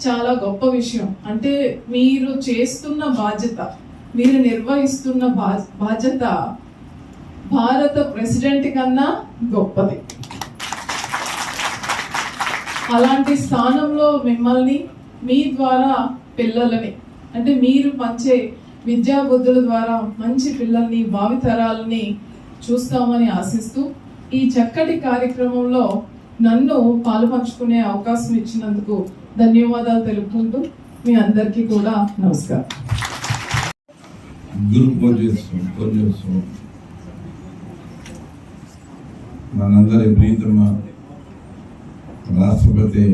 చాలా గొప్ప విషయం. అంటే మీరు చేస్తున్న బాధ్యత, మీరు నిర్వహిస్తున్న బాధ్యత భారత ప్రెసిడెంట్ కన్నా గొప్పది. అలాంటి స్థానంలో మిమ్మల్ని, మీ ద్వారా పిల్లలని, అంటే మీరు పంచే విద్యా బుద్ధుల ద్వారా మంచి పిల్లల్ని, భావితరాలని చూస్తామని ఆశిస్తూ ఈ చక్కటి కార్యక్రమంలో నన్ను పాలుపంచుకునే అవకాశం ఇచ్చినందుకు ధన్యవాదాలు తెలుపుకుంటూ మీ అందరికీ కూడా నమస్కారం. గురు పూజోత్సవం మనందరి ప్రీతమ రాష్ట్రపతి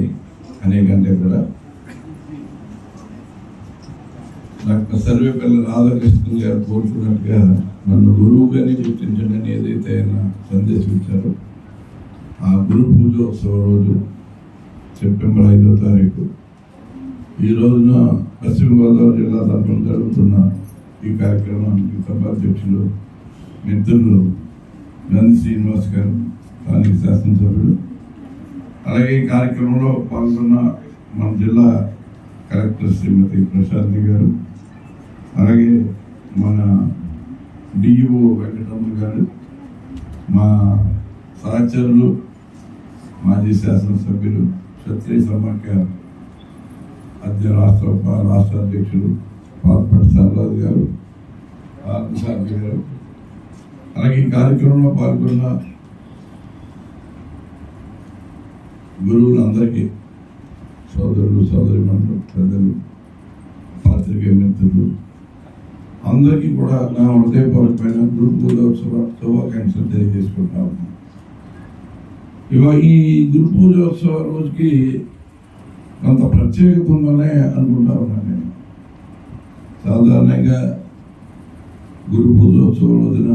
అనే కంటే కూడా డాక్టర్ సర్వేపల్లి రాధాకృష్ణన్ గారు కోరుకున్నట్టుగా నన్ను గురువుగానే గుర్తించండి అని ఏదైతే ఆయన సందేశం ఇచ్చారో, ఆ గురు పూజోత్సవం రోజు సెప్టెంబర్ 5వ తారీఖు ఈ రోజున పశ్చిమ గోదావరి జిల్లా తరఫున జరుగుతున్న ఈ కార్యక్రమానికి సభాధ్యక్షులు మిత్రులు నంది శ్రీనివాస్ గారు, స్థానిక శాసనసభ్యులు, అలాగే ఈ కార్యక్రమంలో పాల్గొన్న మన జిల్లా కలెక్టర్ శ్రీమతి ప్రశాంతి గారు, అలాగే మన డిఈఓ వెంకటరమణ గారు, మా సహచరులు మాజీ శాసనసభ్యులు, క్షత్రియ సమాఖ్య రాష్ట్ర అధ్యక్షులు పాల్పడి సర్రాజు గారు, పార్థసారథి గారు, అలాగే ఈ కార్యక్రమంలో పాల్గొన్న గురువులందరికీ, సోదరులు, సోదరిమణులు, పెద్దలు, పాత్రికేయ మిత్రులు అందరికీ కూడా నా హృదయపూర్వకమైన గురు పూజోత్సవ శుభాకాంక్షలు తెలియజేసుకుంటా ఉన్నాను. ఈ గురు పూజోత్సవ రోజుకి కొంత ప్రత్యేకత ఉందనే అనుకుంటా ఉన్నాను నేను. సాధారణంగా గురు పూజోత్సవం రోజున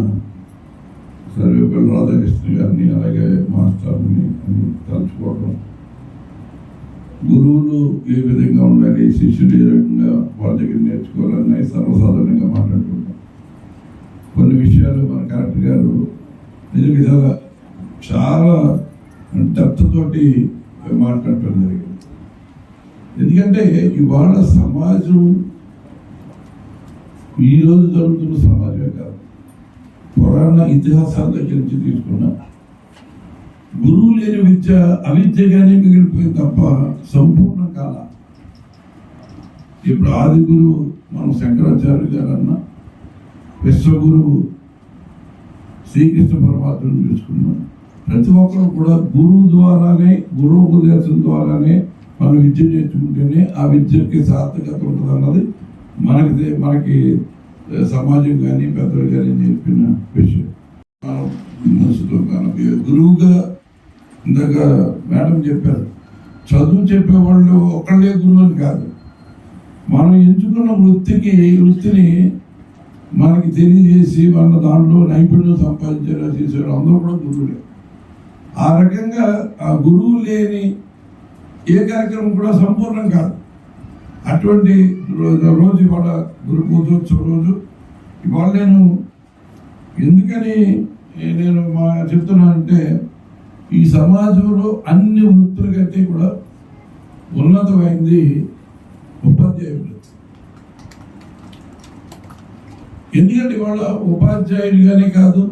సర్వేపల్లి రాధాకృష్ణ గారిని, అలాగే మాస్టర్ని అని తలుచుకోవడం, గురువులు ఏ విధంగా ఉండాలి, శిష్యులు ఏ రకంగా వాళ్ళ దగ్గర నేర్చుకోవాలని సర్వసాధారణంగా మాట్లాడుకుంటాం. కొన్ని విషయాలు మన కలెక్టర్ గారు నిజంగా చాలా డెప్త్ తోటి మాట్లాడటం జరిగింది. ఎందుకంటే ఇవాళ సమాజం ఈరోజు జరుగుతున్న సమాజమే కాదు, పురాణ ఇతిహాసాల దగ్గర నుంచి తీసుకున్న గురువు లేని విద్య అవిద్యగానే మిగిలిపోయింది తప్ప సంపూర్ణం కాల. ఇప్పుడు ఆది గురువు మనం శంకరాచార్య గారన్నా, విశ్వగురువు శ్రీకృష్ణ పరమాత్మను చూసుకున్నాం. ప్రతి ఒక్కరు కూడా గురువు ద్వారానే, గురువు ఉపదేశం ద్వారానే మనం విద్య నేర్చుకుంటేనే ఆ విద్యకి సార్థకత ఉంటుంది అన్నది మనకి సమాజం కానీ పెద్దలు కానీ నేర్పిన విషయం. గురువుగా ఇందాక మేడం చెప్పారు, చదువు చెప్పేవాళ్ళు ఒకళ్ళే గురువు అని కాదు. మనం ఎంచుకున్న వృత్తిని మనకి తెలియజేసి మన దాంట్లో నైపుణ్యం సంపాదించేలా చేశారు అందరూ కూడా గురువులే. ఆ రకంగా ఆ గురువు లేని ఏ కార్యక్రమం కూడా సంపూర్ణం కాదు. అటువంటి రోజు ఇవాళ గురు పూజోత్సవ రోజు. ఇవాళ నేను ఎందుకని చెప్తున్నానంటే ఈ సమాజంలో అన్ని వృత్తుల కంటే కూడా ఉన్నతమైంది ఉపాధ్యాయ వృత్తి. ఎందుకంటే ఇవాళ ఉపాధ్యాయుడిగానే కాదు,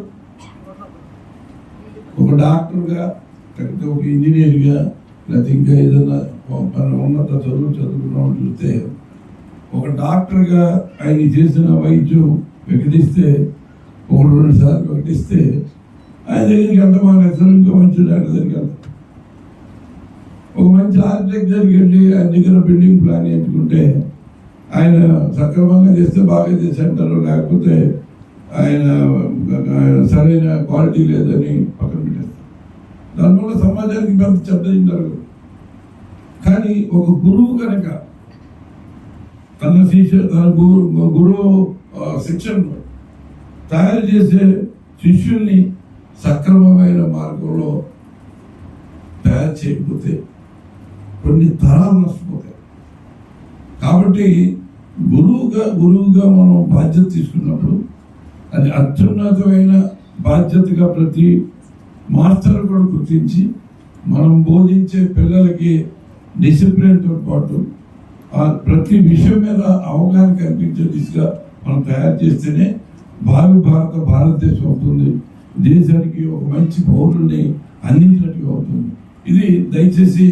ఒక డాక్టర్గా, లేకపోతే ఒక ఇంజనీర్గా, లేకపోతే ఇంకా ఏదైనా ఉన్నత చదువుకున్న వాళ్ళు చూస్తే ఒక డాక్టర్గా ఆయన చేసిన వైద్యం వికటిస్తే, 1-2 సార్లు వికటిస్తే ఆయన దగ్గరికి వెళ్తాం, అసలు ఇంకా మంచి డాక్టర్ దగ్గరికి వెళ్తాం. ఒక మంచి ఆర్కిటెక్ట్ దగ్గరికి వెళ్ళి ఆయన దగ్గర బిల్డింగ్ ప్లాన్ ఎంచుకుంటే ఆయన సక్రమంగా చేస్తే బాగా చేసేంటారు, లేకపోతే ఆయన సరైన క్వాలిటీ లేదని పక్కన పెట్టేస్తారు. దానివల్ల సమాజానికి పెద్ద చెడ్డ జరగదు. కానీ ఒక గురువు కనుక తన గురువు శిక్షణలో తయారు చేసే శిష్యుల్ని సక్రమమైన మార్గంలో తయారు చేయకపోతే కొన్ని తరాలు నష్టపోతాయి. కాబట్టి గురువుగా మనం బాధ్యత తీసుకున్నప్పుడు అది అత్యున్నతమైన బాధ్యతగా ప్రతి మాస్టర్ కూడా గుర్తించి మనం బోధించే పిల్లలకి డిసిప్లిన్తో పాటు ప్రతి విషయం మీద అవగాహన కల్పించే దిశగా మనం తయారు చేస్తేనే భారతదేశం అవుతుంది, దేశానికి ఒక మంచి పౌరుల్ని అందించినట్టుగా అవుతుంది. ఇది దయచేసి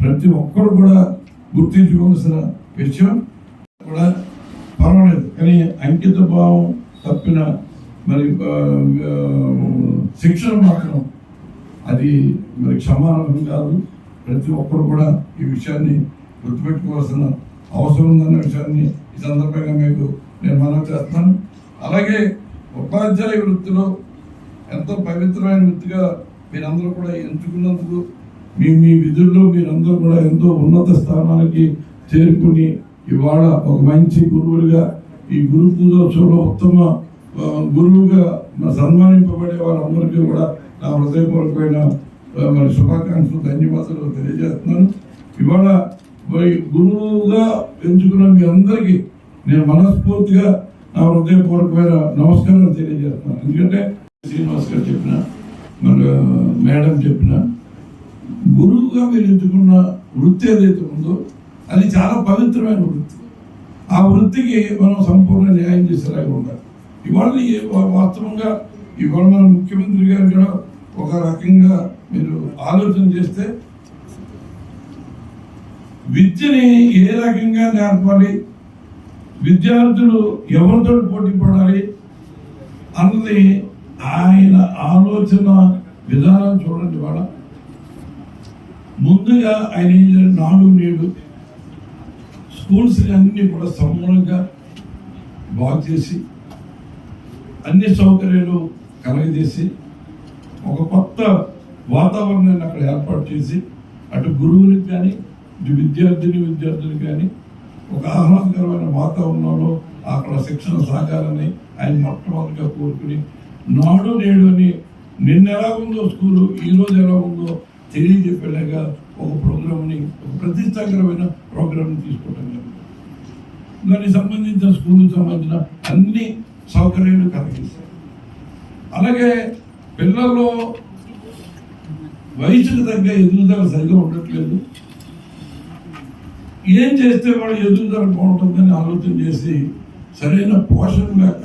ప్రతి ఒక్కరు కూడా గుర్తించుకోవాల్సిన విషయం. కూడా పర్వాలేదు, కానీ అంకిత భావం తప్పిన మరి శిక్షణ మాత్రం అది మరి క్షమానం కాదు. ప్రతి ఒక్కరు కూడా ఈ విషయాన్ని గుర్తుపెట్టుకోవాల్సిన అవసరం ఉందన్న విషయాన్ని ఈ సందర్భంగా మీకు నేను మనవి చేస్తున్నాను. అలాగే ఉపాధ్యాయ వృత్తిలో ఎంతో పవిత్రమైన వృత్తిగా మీరందరూ కూడా ఎంచుకున్నందుకు మీ విధుల్లో మీరందరూ కూడా ఎంతో ఉన్నత స్థానానికి చేరుకుని ఇవాళ ఒక మంచి గురువులుగా ఈ గురు పూజోత్సవంలో ఉత్తమ గురువుగా సన్మానింపబడే వారందరికీ కూడా నా హృదయపూర్వకమైన మరి శుభాకాంక్షలు, ధన్యవాదాలు తెలియజేస్తున్నాను. ఇవాళ మరి గురువుగా ఎంచుకున్న మీ అందరికీ నేను మనస్ఫూర్తిగా నా హృదయపూర్వకమైన నమస్కారాలు తెలియజేస్తున్నాను. ఎందుకంటే శ్రీనివాస్ గారు చెప్పిన, మన మేడం చెప్పిన, గురువుగా మీరు ఎంచుకున్న వృత్తి ఏదైతే ఉందో అది చాలా పవిత్రమైన వృత్తి. ఆ వృత్తికి మనం సంపూర్ణ న్యాయం చేసేలాగా ఉండాలి. ఇవాళ వాస్తవంగా ఇవాళ మన ముఖ్యమంత్రి గారు కూడా ఒక రకంగా మీరు ఆలోచన చేస్తే విద్యని ఏ రకంగా నేర్పాలి, విద్యార్థులు ఎవరితో పోటీ పడాలి అన్నది ఆయన ఆలోచన విధానం చూడండి. వాళ్ళ ముందుగా ఆయన ఏం చేయాలి, 4 స్కూల్స్ అన్ని కూడా సమూలంగా బాగు చేసి అన్ని సౌకర్యాలు కలగజేసి ఒక కొత్త వాతావరణాన్ని అక్కడ ఏర్పాటు చేసి అటు గురువులకు కానీ ఇటు విద్యార్థులకు కానీ ఒక ఆహ్లాదకరమైన వాతావరణంలో అక్కడ శిక్షణ సాగాలని ఆయన మొట్టమొదటిగా కోరుకుని, నాడు నేడు అని నిన్న ఎలా ఉందో స్కూలు ఈరోజు ఎలా ఉందో తెలియజెప్పేలాగా ఒక ప్రోగ్రామ్ని, ఒక ప్రతిష్టాకరమైన ప్రోగ్రామ్ని తీసుకోవడం జరిగింది. దానికి సంబంధించిన స్కూల్కి సంబంధించిన అన్ని సౌకర్యాలు కలిగిస్తారు. అలాగే పిల్లల్లో వయసుకు తగ్గ ఎదుగుదల సరిగా ఉండట్లేదు. ఏం చేస్తే వాళ్ళు ఎదుగుదల బాగుంటుందని ఆలోచన చేసి సరైన పోషణ లేక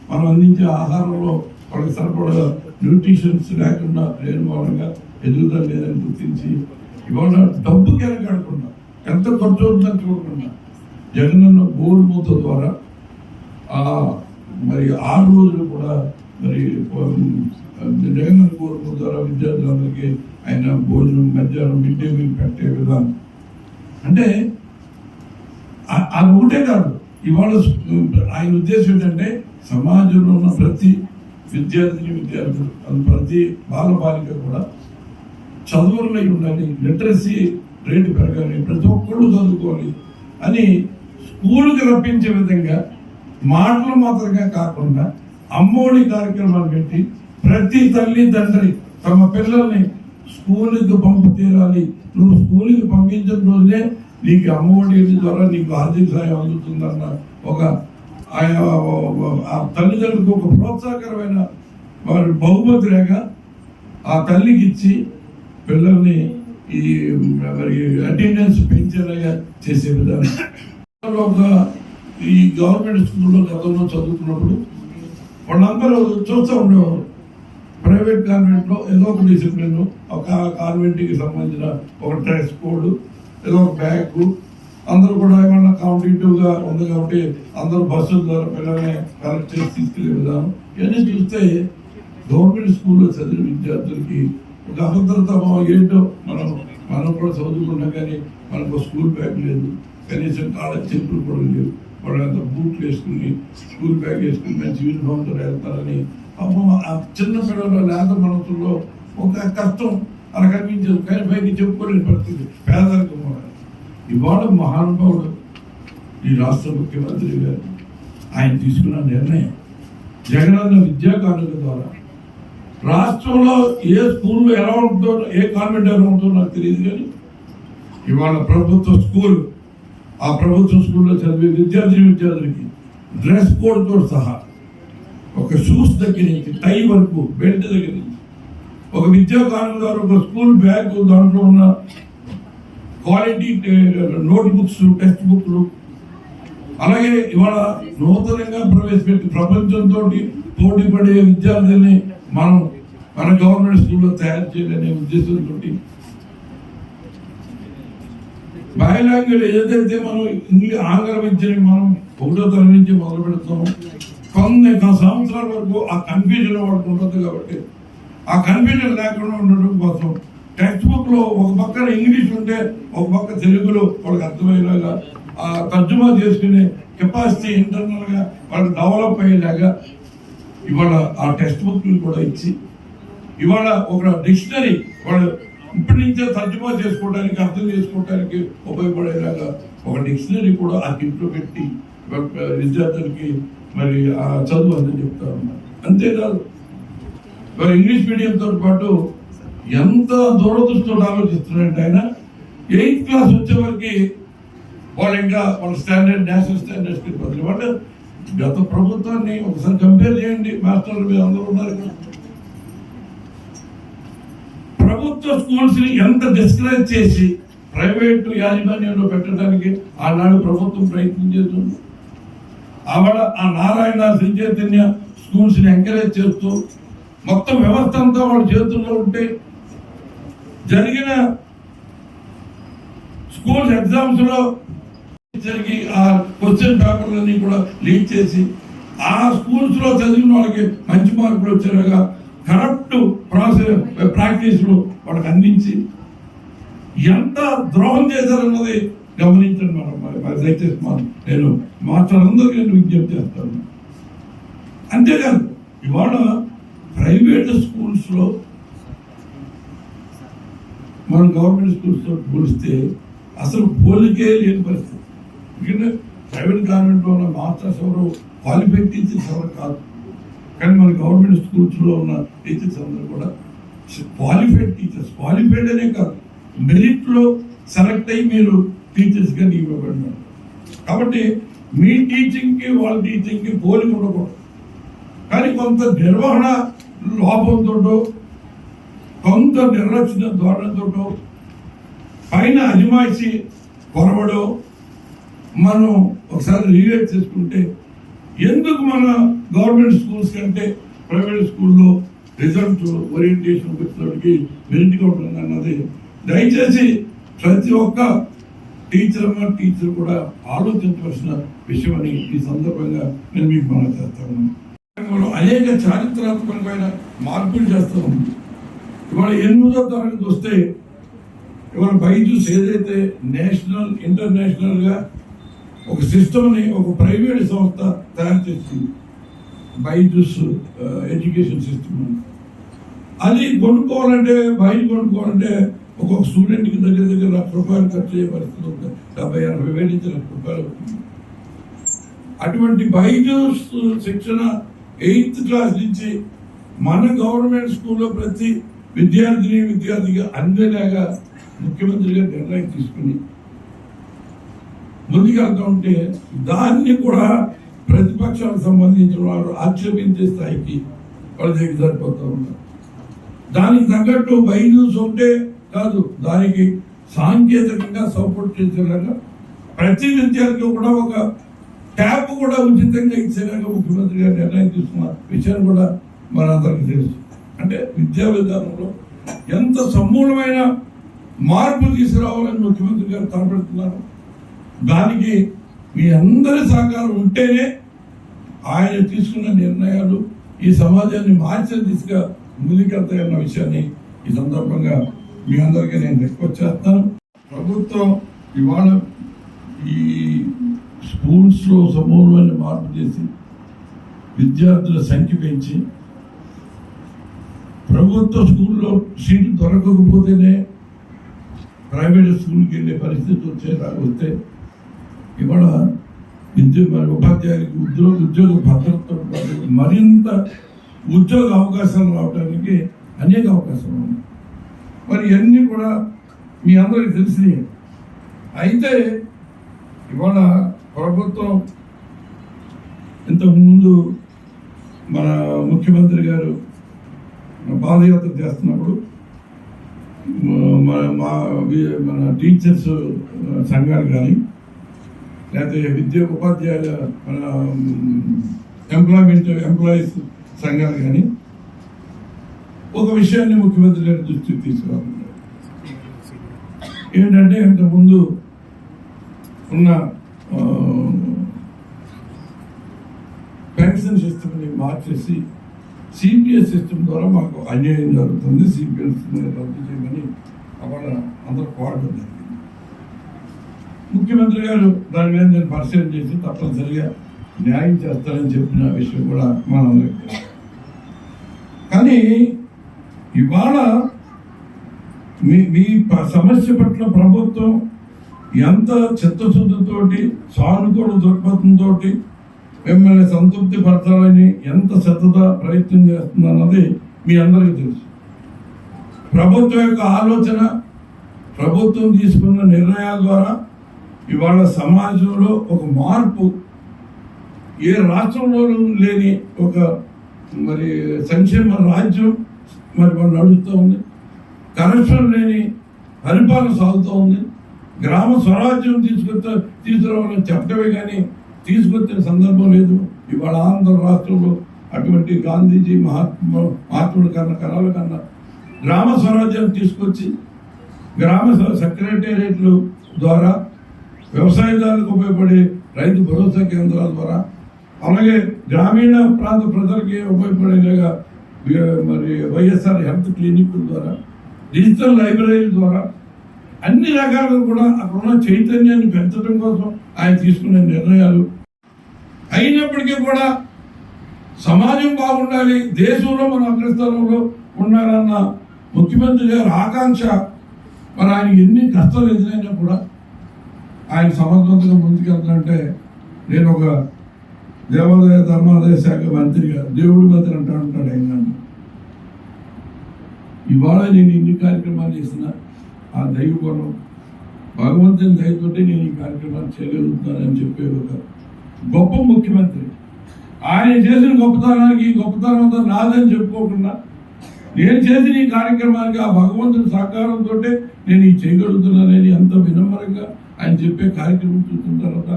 మనం అందించే ఆహారంలో వాళ్ళకి సరిపడా న్యూట్రిషన్స్ లేకుండా లేని మూలంగా ఎదుగుదల లేదని గుర్తించి ఇవాళ డబ్బుకి వెనకాడకుండా ఎంత ఖర్చు అవుతుందని చూడకుండా జగనన్న గోల్డ్ మూత ద్వారా మరి 6 రోజులు కూడా మరి జగనన్న గోల్డ్ మూత ద్వారా విద్యార్థులందరికీ ఆయన భోజనం మధ్యాహ్నం మిడ్ డే మీల్ పెట్టే విధానం. అంటే అది ఒకటే కాదు, ఇవాళ ఆయన ఉద్దేశం ఏంటంటే సమాజంలో ఉన్న ప్రతి విద్యార్థులు ప్రతి బాలిక కూడా చదువులై ఉండాలి, లిటరసీ రేటు పెరగాలి, ప్రతి ఒక్కళ్ళు చదువుకోవాలి అని స్కూలుకి రప్పించే విధంగా మాటలు మాత్రమే కాకుండా అమ్మఒడి కార్యక్రమాలు పెట్టి ప్రతి తల్లి తండ్రి తమ పిల్లల్ని స్కూల్కి పంపు తీరాలి, నువ్వు స్కూల్కి పంపించిన రోజే నీకు అమ్మఒడి ద్వారా నీకు ఆర్థిక సాయం అందుతుందన్న ఒక ఆ తల్లిదండ్రులకు ఒక ప్రోత్సాహకరమైన వారి బహుమతి రేఖ ఆ తల్లికి ఇచ్చి పిల్లల్ని ఈ మరి అటెండెన్స్ పెంచేలాగా చేసే విధానం. ఒక ఈ గవర్నమెంట్ స్కూల్లో గతంలో చదువుతున్నప్పుడు వాళ్ళందరూ చూస్తూ ఉండేవారు. ప్రైవేట్ కాన్వెంట్లో ఏదో ఒక డిసిప్లిన్, ఒక కాన్వెంట్కి సంబంధించిన ఒక డ్రెస్ కోడ్, ఏదో ఒక బ్యాగ్, అందరూ కూడా ఏమన్నా కాంపిటేటివ్గా ఉంది కాబట్టి అందరూ బస్సుల ద్వారా పిల్లల్ని కలెక్ట్ చేసి తీసుకెళ్లే విధానం ఇవన్నీ చూస్తే గవర్నమెంట్ స్కూల్లో చదివిన విద్యార్థులకి ఒక అభద్రత ఏంటో మనం కూడా చదువుకున్నాం, కానీ మనకు స్కూల్ బ్యాగ్ లేదు, కనీసం కాలేజ్ చెప్పులు కూడా లేవు. వాళ్ళంతా బూట్లు వేసుకుని స్కూల్ బ్యాగ్ వేసుకుని మంచి యూనిఫామ్తో వెళ్తారని ఆ చిన్న పిల్లల లేత మనసులో ఒక కష్టం అలా కనిపించదు, కానీ పైకి చెప్పుకోలేని పరిస్థితి పేదరికం. ఇవాళ మహానుభావుడు ఈ రాష్ట్ర ముఖ్యమంత్రి గారు ఆయన తీసుకున్న నిర్ణయం జగనన్న విద్యా కానుక ద్వారా రాష్ట్రంలో ఏ స్కూల్లో ఎలా ఉంటుందో, ఏ కాన్వెంట్ ఎలా ఉంటుందో నాకు తెలియదు, కానీ ఇవాళ ప్రభుత్వ స్కూల్, ఆ ప్రభుత్వ స్కూల్లో చదివే విద్యార్థులకి డ్రెస్ కోడ్తో సహా ఒక షూస్ దగ్గర నుంచి టై వరకు బెల్ట్ దగ్గర నుంచి ఒక విద్యా కానుక ద్వారా ఒక స్కూల్ బ్యాగ్, దాంట్లో ఉన్న క్వాలిటీ నోట్ బుక్స్, టెక్స్ట్ బుక్లు, అలాగే ఇవాళ నూతనంగా ప్రవేశపెట్టి ప్రపంచంతో పోటీ పడే విద్యార్థుల్ని మన గవర్నమెంట్ స్కూల్లో తయారు చేయాలనే ఉద్దేశంతో బయలాంగ్వేజ్ ఏదైతే మనం ఆంగ్ల విద్యని మనం 1వ తరగతి నుంచి మొదలు పెడతాము, కొన్ని సంవత్సరాల వరకు ఆ కన్ఫ్యూజన్ వాళ్ళకి ఉంటుంది. కాబట్టి ఆ కన్ఫ్యూజన్ లేకుండా ఉండడం కోసం టెక్స్ట్ బుక్ లో ఒక పక్కన ఇంగ్లీష్ ఉంటే ఒక పక్క తెలుగులో వాళ్ళకి అర్థమయ్యేలాగా ఆ తర్జుమా చేసుకునే కెపాసిటీ ఇంటర్నల్ గా వాళ్ళకి డెవలప్ అయ్యేలాగా ఇవాళ ఆ టెక్స్ట్ బుక్ కూడా ఇచ్చి, ఇవాళ ఒక డిక్షనరీ వాళ్ళు ఇప్పటి నుంచే తర్జుమా చేసుకోవడానికి, అర్థం చేసుకోవడానికి ఉపయోగపడేలాగా ఒక డిక్షనరీ కూడా ఆ కిట్లో పెట్టి విద్యార్థులకి మరి ఆ చదువు అని చెప్తా ఉన్నారు. అంతేకాదు మరి ఇంగ్లీష్ మీడియంతో పాటు ఎంత దూరదృష్టితో ఆలోచిస్తున్నారంటే ఆయన 8th క్లాస్ వచ్చేవరకు వాళ్ళు ఇంకా వాళ్ళ స్టాండర్డ్, నేషనల్ స్టాండర్డ్స్కి బదిలీ. వాళ్ళు గత ప్రభుత్వాన్ని ఒకసారి కంపేర్ చేయండి, మాస్టర్లు మీరు అందరూ ఉన్నారు కదా. ప్రభుత్వ స్కూల్స్ ని ఎంత డిస్కరేజ్ చేసి ప్రైవేట్ యాజమాన్యంలో పెట్టడానికి ఆనాడు ప్రభుత్వం ప్రయత్నం చేస్తుంది. ఆవిడ ఆ నారాయణ, శ్రీ చైతన్య స్కూల్స్ ని ఎంకరేజ్ చేస్తూ మొత్తం వ్యవస్థ అంతా వాళ్ళ చేతుల్లో ఉంటే జరిగిన స్కూల్స్ ఎగ్జామ్స్ లో జరిగి ఆ క్వశ్చన్ పేపర్లన్నీ కూడా లీక్ చేసి ఆ స్కూల్స్ లో చదివిన వాళ్ళకి మంచి మార్కులు వచ్చేలాగా కరెక్ట్ ప్రాక్టీస్ లో వాళ్ళకి అందించి ఎంత ద్రోహం చేశారన్నది గమనించండి. మనం దయచేసి నేను మాస్టర్లందరికీ నేను విజ్ఞప్తి చేస్తాను. అంతేకాదు ఇవాళ ప్రైవేట్ స్కూల్స్ లో మనం గవర్నమెంట్ స్కూల్స్ తో పోలిస్తే అసలు పోలికే లేని పరిస్థితి. ఎందుకంటే ప్రైవేట్ గవర్నమెంట్ లో ఉన్న మాస్టర్స్ ఎవరు క్వాలిఫైడ్ టీచర్స్ ఎవరు కాదు, కానీ మన గవర్నమెంట్ స్కూల్స్ లో ఉన్న టీచర్స్ అందరూ కూడా క్వాలిఫైడ్ టీచర్స్. క్వాలిఫైడ్ అనే కాదు, మెరిట్ లో సెలెక్ట్ అయ్యి మీరు టీచర్స్ గా నియమించబడినారు. కాబట్టి మీ టీచింగ్ కి వాళ్ళ టీచింగ్ కి పోలిక ఉండకూడదు, కానీ కొంత నిర్వహణ లోపంతో, కొంత నిర్లక్ష్య ధోరణితో, పైన అజమాయిషి కొరవడో మనం ఒకసారి రిలేట్ చేసుకుంటే ఎందుకు మన గవర్నమెంట్ స్కూల్స్ కంటే ప్రైవేట్ స్కూల్లో రిజల్ట్ ఓరియంటేషన్ వచ్చేటికి మెరిట్గా ఉంటుంది అన్నది దయచేసి ప్రతి ఒక్క టీచర్ కూడా ఆలోచించవలసిన విషయం అని ఈ సందర్భంగా నేను మీకు మనం చేస్తాను. అనేక చారిత్రాత్మకమైన మార్పులు చేస్తూ ఉంది. ఇవాళ 8వ తరగతి వస్తే ఇవాళ బైజూస్ ఏదైతే నేషనల్, ఇంటర్నేషనల్ గా ఒక సిస్టమ్ని ఒక ప్రైవేట్ సంస్థ తయారు చేసింది, బైజూస్ ఎడ్యుకేషన్ సిస్టమ్. అది కొనుక్కోవాలంటే కొనుక్కోవాలంటే ఒక్కొక్క స్టూడెంట్కి దగ్గర ₹1,00,000 ఖర్చు అయ్యే పరిస్థితి ఉంటుంది. 70-80 వేల నుంచి ₹1,00,000 అవుతుంది. అటువంటి బైజూస్ శిక్షణ 8th క్లాస్ నుంచి మన గవర్నమెంట్ స్కూల్లో ప్రతి విద్యార్థిగా అందేలాగా ముఖ్యమంత్రి గారు నిర్ణయం తీసుకుని ముందుకెళ్తూ ఉంటే దాన్ని కూడా ప్రతిపక్షాలకు సంబంధించిన వారు ఆక్షేపించే స్థాయికి వాళ్ళు దిగజారిపోతూ ఉన్నారు. దానికి తగ్గట్టు బైజూస్ ఉంటే కాదు, దానికి సాంకేతికంగా సపోర్ట్ చేసేలాగా ప్రతి విద్యార్థికి కూడా ఒక ట్యాబ్ కూడా ఉచితంగా ఇచ్చేలాగా ముఖ్యమంత్రి గారు నిర్ణయం తీసుకున్న విషయాన్ని కూడా మనందరికీ తెలుసు. అంటే విద్యా విధానంలో ఎంత సమూలమైన మార్పు తీసుకురావాలని ముఖ్యమంత్రి గారు తలపెడుతున్నారు. దానికి మీ అందరి సహకారం ఉంటేనే ఆయన తీసుకున్న నిర్ణయాలు ఈ సమాజాన్ని మార్చే దిశగా ముందుకెళ్తాయన్న విషయాన్ని ఈ సందర్భంగా మీ అందరికీ నేను రిక్వెస్ట్ చేస్తాను. ప్రభుత్వం ఇవాళ ఈ స్కూల్స్లో సమూలమైన మార్పు చేసి విద్యార్థుల సంఖ్య పెంచి ప్రభుత్వ స్కూల్లో సీటు దొరకకపోతేనే ప్రైవేట్ స్కూల్కి వెళ్ళే పరిస్థితి వస్తే ఇవాళ ఉపాధ్యాయులకి ఉద్యోగ భద్రతతో మరింత ఉద్యోగ అవకాశాలు రావడానికి అనేక అవకాశాలు ఉన్నాయి. మరి ఇవన్నీ కూడా మీ అందరికీ తెలిసినవి. అయితే ఇవాళ ప్రభుత్వం ఇంతకుముందు మన ముఖ్యమంత్రి గారు పాదయాత్ర చేస్తున్నప్పుడు మన టీచర్స్ సంఘాలు కానీ లేకపోతే ఉపాధ్యాయుల మన ఎంప్లాయీస్ సంఘాలు కానీ ఒక విషయాన్ని ముఖ్యమంత్రి గారి దృష్టికి తీసుకురావాలి. ఏంటంటే ఇంతకుముందు ఉన్న పెన్షన్ సిస్టమ్ని మార్చేసి సిపిఎస్ సిస్టమ్ ద్వారా మాకు అన్యాయం జరుగుతుంది, సిపిఎస్ రద్దు చేయమని అక్కడ అందరూ కోరడం జరిగింది. ముఖ్యమంత్రి గారు దాని మీద నేను పరిశీలన చేసి తప్పనిసరిగా న్యాయం చేస్తానని చెప్పిన విషయం కూడా మనందరికీ తెలుసు. కానీ ఇవాళ మీ సమస్య పట్ల ప్రభుత్వం ఎంత చిత్తశుద్ధితోటి సానుకూల దృక్పథంతో మిమ్మల్ని సంతృప్తి పరచాలని ఎంత శ్రద్ధగా ప్రయత్నం చేస్తుందన్నది మీ అందరికీ తెలుసు. ప్రభుత్వం యొక్క ఆలోచన, ప్రభుత్వం తీసుకున్న నిర్ణయాల ద్వారా ఇవాళ సమాజంలో ఒక మార్పు, ఏ రాష్ట్రంలోనూ లేని ఒక మరి సంక్షేమ రాజ్యం మరి మనం నడుస్తూ ఉంది. కరప్షన్ లేని పరిపాలన సాగుతూ ఉంది. గ్రామ స్వరాజ్యం తీసుకురావాలని చెప్పడమే కానీ తీసుకొచ్చిన సందర్భం లేదు. ఇవాళ ఆంధ్ర రాష్ట్రంలో అటువంటి గాంధీజీ మహాత్ముడి కళల కన్నా గ్రామ స్వరాజ్యాన్ని తీసుకొచ్చి గ్రామ సెక్రటేరియట్లు ద్వారా వ్యవసాయదారులకు ఉపయోగపడే రైతు భరోసా కేంద్రాల ద్వారా అలాగే గ్రామీణ ప్రాంత ప్రజలకి ఉపయోగపడేలాగా మరి వైఎస్ఆర్ హెల్త్ క్లినిక్ల ద్వారా డిజిటల్ లైబ్రరీల ద్వారా అన్ని రకాలుగా కూడా అక్కడ ఉన్న చైతన్యాన్ని పెంచడం కోసం ఆయన తీసుకునే నిర్ణయాలు. అయినప్పటికీ కూడా సమాజం బాగుండాలి, దేశంలో మన అగ్రస్థానంలో ఉండాలన్న ముఖ్యమంత్రి గారి ఆకాంక్ష మరి ఆయన ఎన్ని కష్టాలు ఎదురైనా కూడా ఆయన సమర్థవంతంగా ముందుకెళ్తానంటే నేను ఒక దేవాదాయ ధర్మాదాయ శాఖ మంత్రిగా దేవుడి మంత్రి అంటాడు ఆయన. ఇవాళ నేను ఇన్ని కార్యక్రమాలు చేసిన ఆ దైవ గుణం భగవంతుని దయతోటి నేను ఈ కార్యక్రమాలు చేయగలుగుతున్నానని చెప్పే ఒక గొప్ప ముఖ్యమంత్రి. ఆయన చేసిన గొప్పతనానికి ఈ గొప్పతనం అంతా నాదని చెప్పుకోకుండా నేను చేసిన ఈ కార్యక్రమానికి ఆ భగవంతుని సహకారంతో నేను ఈ చేయగలుగుతున్నానని ఎంత వినమ్రంగా ఆయన చెప్పే కార్యక్రమం చూసిన తర్వాత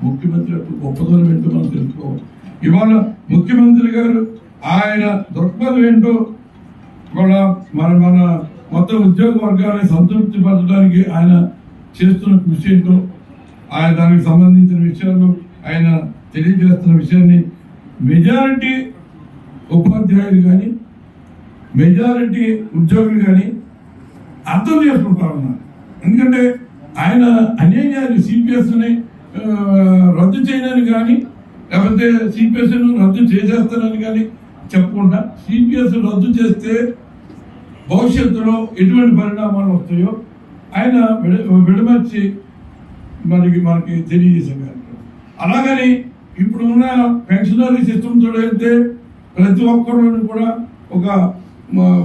ముఖ్యమంత్రి యొక్క గొప్పతనం ఏంటో మనం తెలుసుకోవాలి. ఇవాళ ముఖ్యమంత్రి గారు ఆయన దృక్పథం ఏంటో కూడా మన మొత్తం ఉద్యోగ వర్గాన్ని సంతృప్తి పరచడానికి ఆయన చేస్తున్న కృషి ఏంటో, ఆయన దానికి సంబంధించిన విషయాలు ఆయన తెలియజేస్తున్న విషయాన్ని మెజారిటీ ఉపాధ్యాయులు కానీ మెజారిటీ ఉద్యోగులు కానీ అర్థం చేసుకుంటా ఉన్నారు. ఎందుకంటే ఆయన అన్యాయాలు సిపిఎస్ని రద్దు చేయడానికి కానీ లేకపోతే సిపిఎస్ను రద్దు చేసేస్తానని కానీ చెప్పకుండా సిపిఎస్ రద్దు చేస్తే భవిష్యత్తులో ఎటువంటి పరిణామాలు వస్తాయో ఆయన విడమర్చి మనకి తెలియజేసే కార్యక్రమం. అలాగని ఇప్పుడున్న పెన్షనరీ సిస్టమ్ చూడైతే ప్రతి ఒక్కరు కూడా ఒక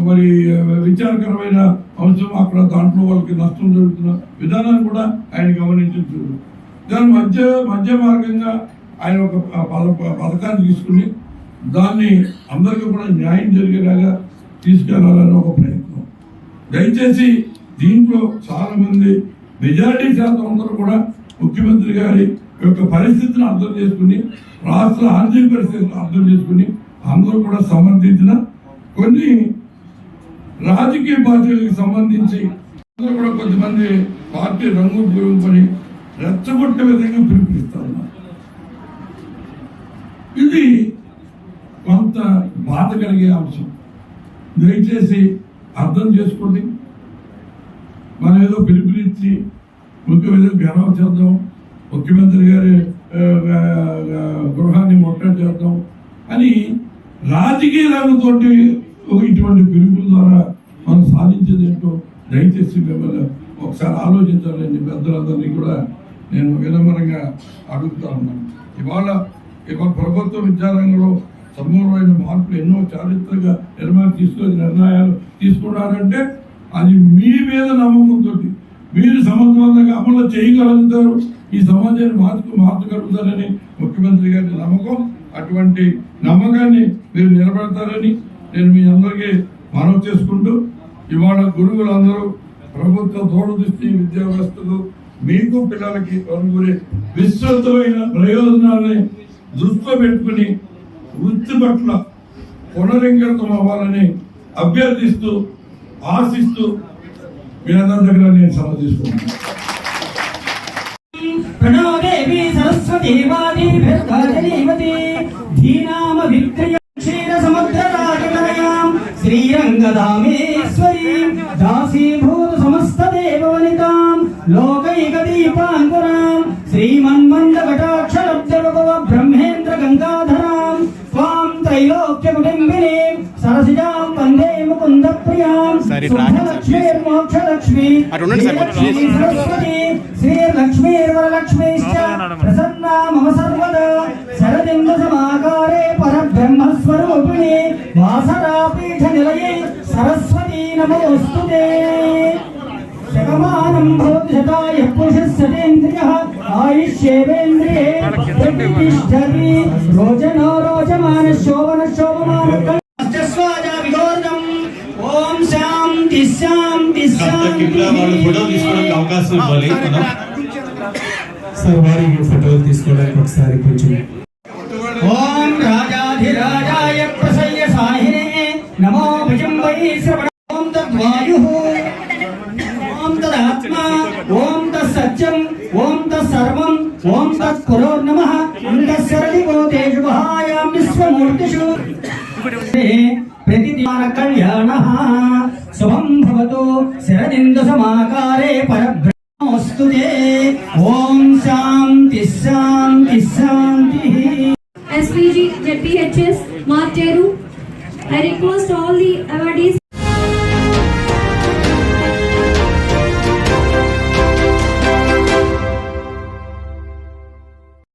మరి విచారకరమైన అంశం. అక్కడ దాంట్లో వాళ్ళకి నష్టం జరుగుతున్న విధానాన్ని కూడా ఆయన గమనించు. దాని మధ్య మార్గంగా ఆయన ఒక పథకాన్ని తీసుకుని దాన్ని అందరికీ కూడా న్యాయం జరిగేలాగా తీసుకెళ్లాలని ఒక ప్రయత్నం. దయచేసి దీంట్లో చాలా మంది మెజారిటీ శాతం అందరూ కూడా ముఖ్యమంత్రి గారి యొక్క పరిస్థితిని అర్థం చేసుకుని, రాష్ట్ర ఆర్థిక పరిస్థితిని అర్థం చేసుకుని అందరూ కూడా సమర్థించిన కొన్ని రాజకీయ పార్టీలకు సంబంధించి అందరూ కూడా కొంతమంది పార్టీ రంగు పురుగుకొని రెచ్చగొట్టే విధంగా పిలుపునిస్తా ఉన్నారు. ఇది కొంత బాధ కలిగే అంశం. దయచేసి అర్థం చేసుకోండి. మనం ఏదో పిలుపునిచ్చి ముఖ్యమంత్రి గెలవ చేద్దాం, ముఖ్యమంత్రి గారి గృహాన్ని ముట్టడి చేద్దాం అని రాజకీయ రంగంతోటి ఇటువంటి పిలుపుల ద్వారా మనం సాధించేది ఏంటో దయచేసి మిమ్మల్ని ఒకసారి ఆలోచించాలని పెద్దలందరినీ కూడా నేను వినమ్రంగా అడుగుతా ఉన్నాను. ఇవాళ ప్రభుత్వ విద్యారంగంలో సమూలమైన మార్పులు ఎన్నో చారిత్రక నిర్ణయాలు తీసుకున్నారంటే అది మీ మీద నమ్మకంతో మీరు సమర్థవంతంగా అమలు చేయగలుగుతారు, ఈ సమాజాన్ని మార్చగలుగుతారని ముఖ్యమంత్రి గారి నమ్మకం. అటువంటి నమ్మకాన్ని మీరు నిలబెడతారని నేను మీ అందరికీ మనవి చేసుకుంటూ, ఇవాళ గురువులందరూ ప్రభుత్వ దూరదృష్టి విద్యా వ్యవస్థలు మీకు పిల్లలకి అనుకునే విస్తృతమైన ప్రయోజనాలని దృష్టిలో పెట్టుకుని వృత్తి పట్ల పునరంకితం అవ్వాలని అభ్యర్థిస్తూ ఆశిస్తూ మీ అందరి దగ్గర నేను సెలవు తీసుకున్నాను. ప్రణోదేవి సరస్వతి వాది భర్గదేవతి ధీనామ విక్రయ క్షీర సముద్ర రాజకనయాం శ్రీరంగధామేశ్వరీ దాసీభూత సమస్త దేవవనితాం లోకైక దీపాంకురాం శ్రీమన్మంద కటాక్షరబ్ధవభవ బ్రహ్మేంద్ర గంగాధరాం త్వాం త్రైలోక్య కుటుంబినీం సరసిజాం వందే ముకుంద ప్రియాం సుభలక్ష్మీర్మోక్షలక్ష్మీ సరస్వతి శ్రీలక్ష్మీర్వరలక్ష్మీశ్చ ప్రసన్నా మమ సర్వదా శరదిందు సమాకారే పరబ్రహ్మస్వరూపిణి వాసరాపీఠ నిలయే సరస్వతీ నమోస్తుతే. శతమానం భవతి శతాయ పురుషస్యేంద్రియః ఆయుష్యేవేంద్రియే ప్రతిష్ఠతి రోచనో రోచమాన శోభన శోభమాన స్వాజా విగోర్గం. ఓం శాంతి శాంతి శాంతి. ఫోటో తీసుకోవడానికి అవకాశం ఇవ్వాలి. సార్ వారికి ఫోటోలు తీసుకోవడానికి ఒకసారి కొంచెం. ఓం రాజాధిరాజాయ ప్రసయ్య సాహినే నమో భుజంబై శ్రవణ. ఓం తద్వాయుః ఓం తదాత్మా ఓం తత్సత్యం ఓం తత్సర్వం ఓం తత్పురోర్నమః అంతఃసరళిభూతేషు గుహాయాం విశ్వమూర్తిషు ప్రతిదిన కళ్యాణః శుభం భవతు శరదిందు సమాకారే పరబ్రహ్మోస్తుతే. ఓం శాంతి శాంతి శాంతి. SPG ZPHS Marteru. I request all the awardees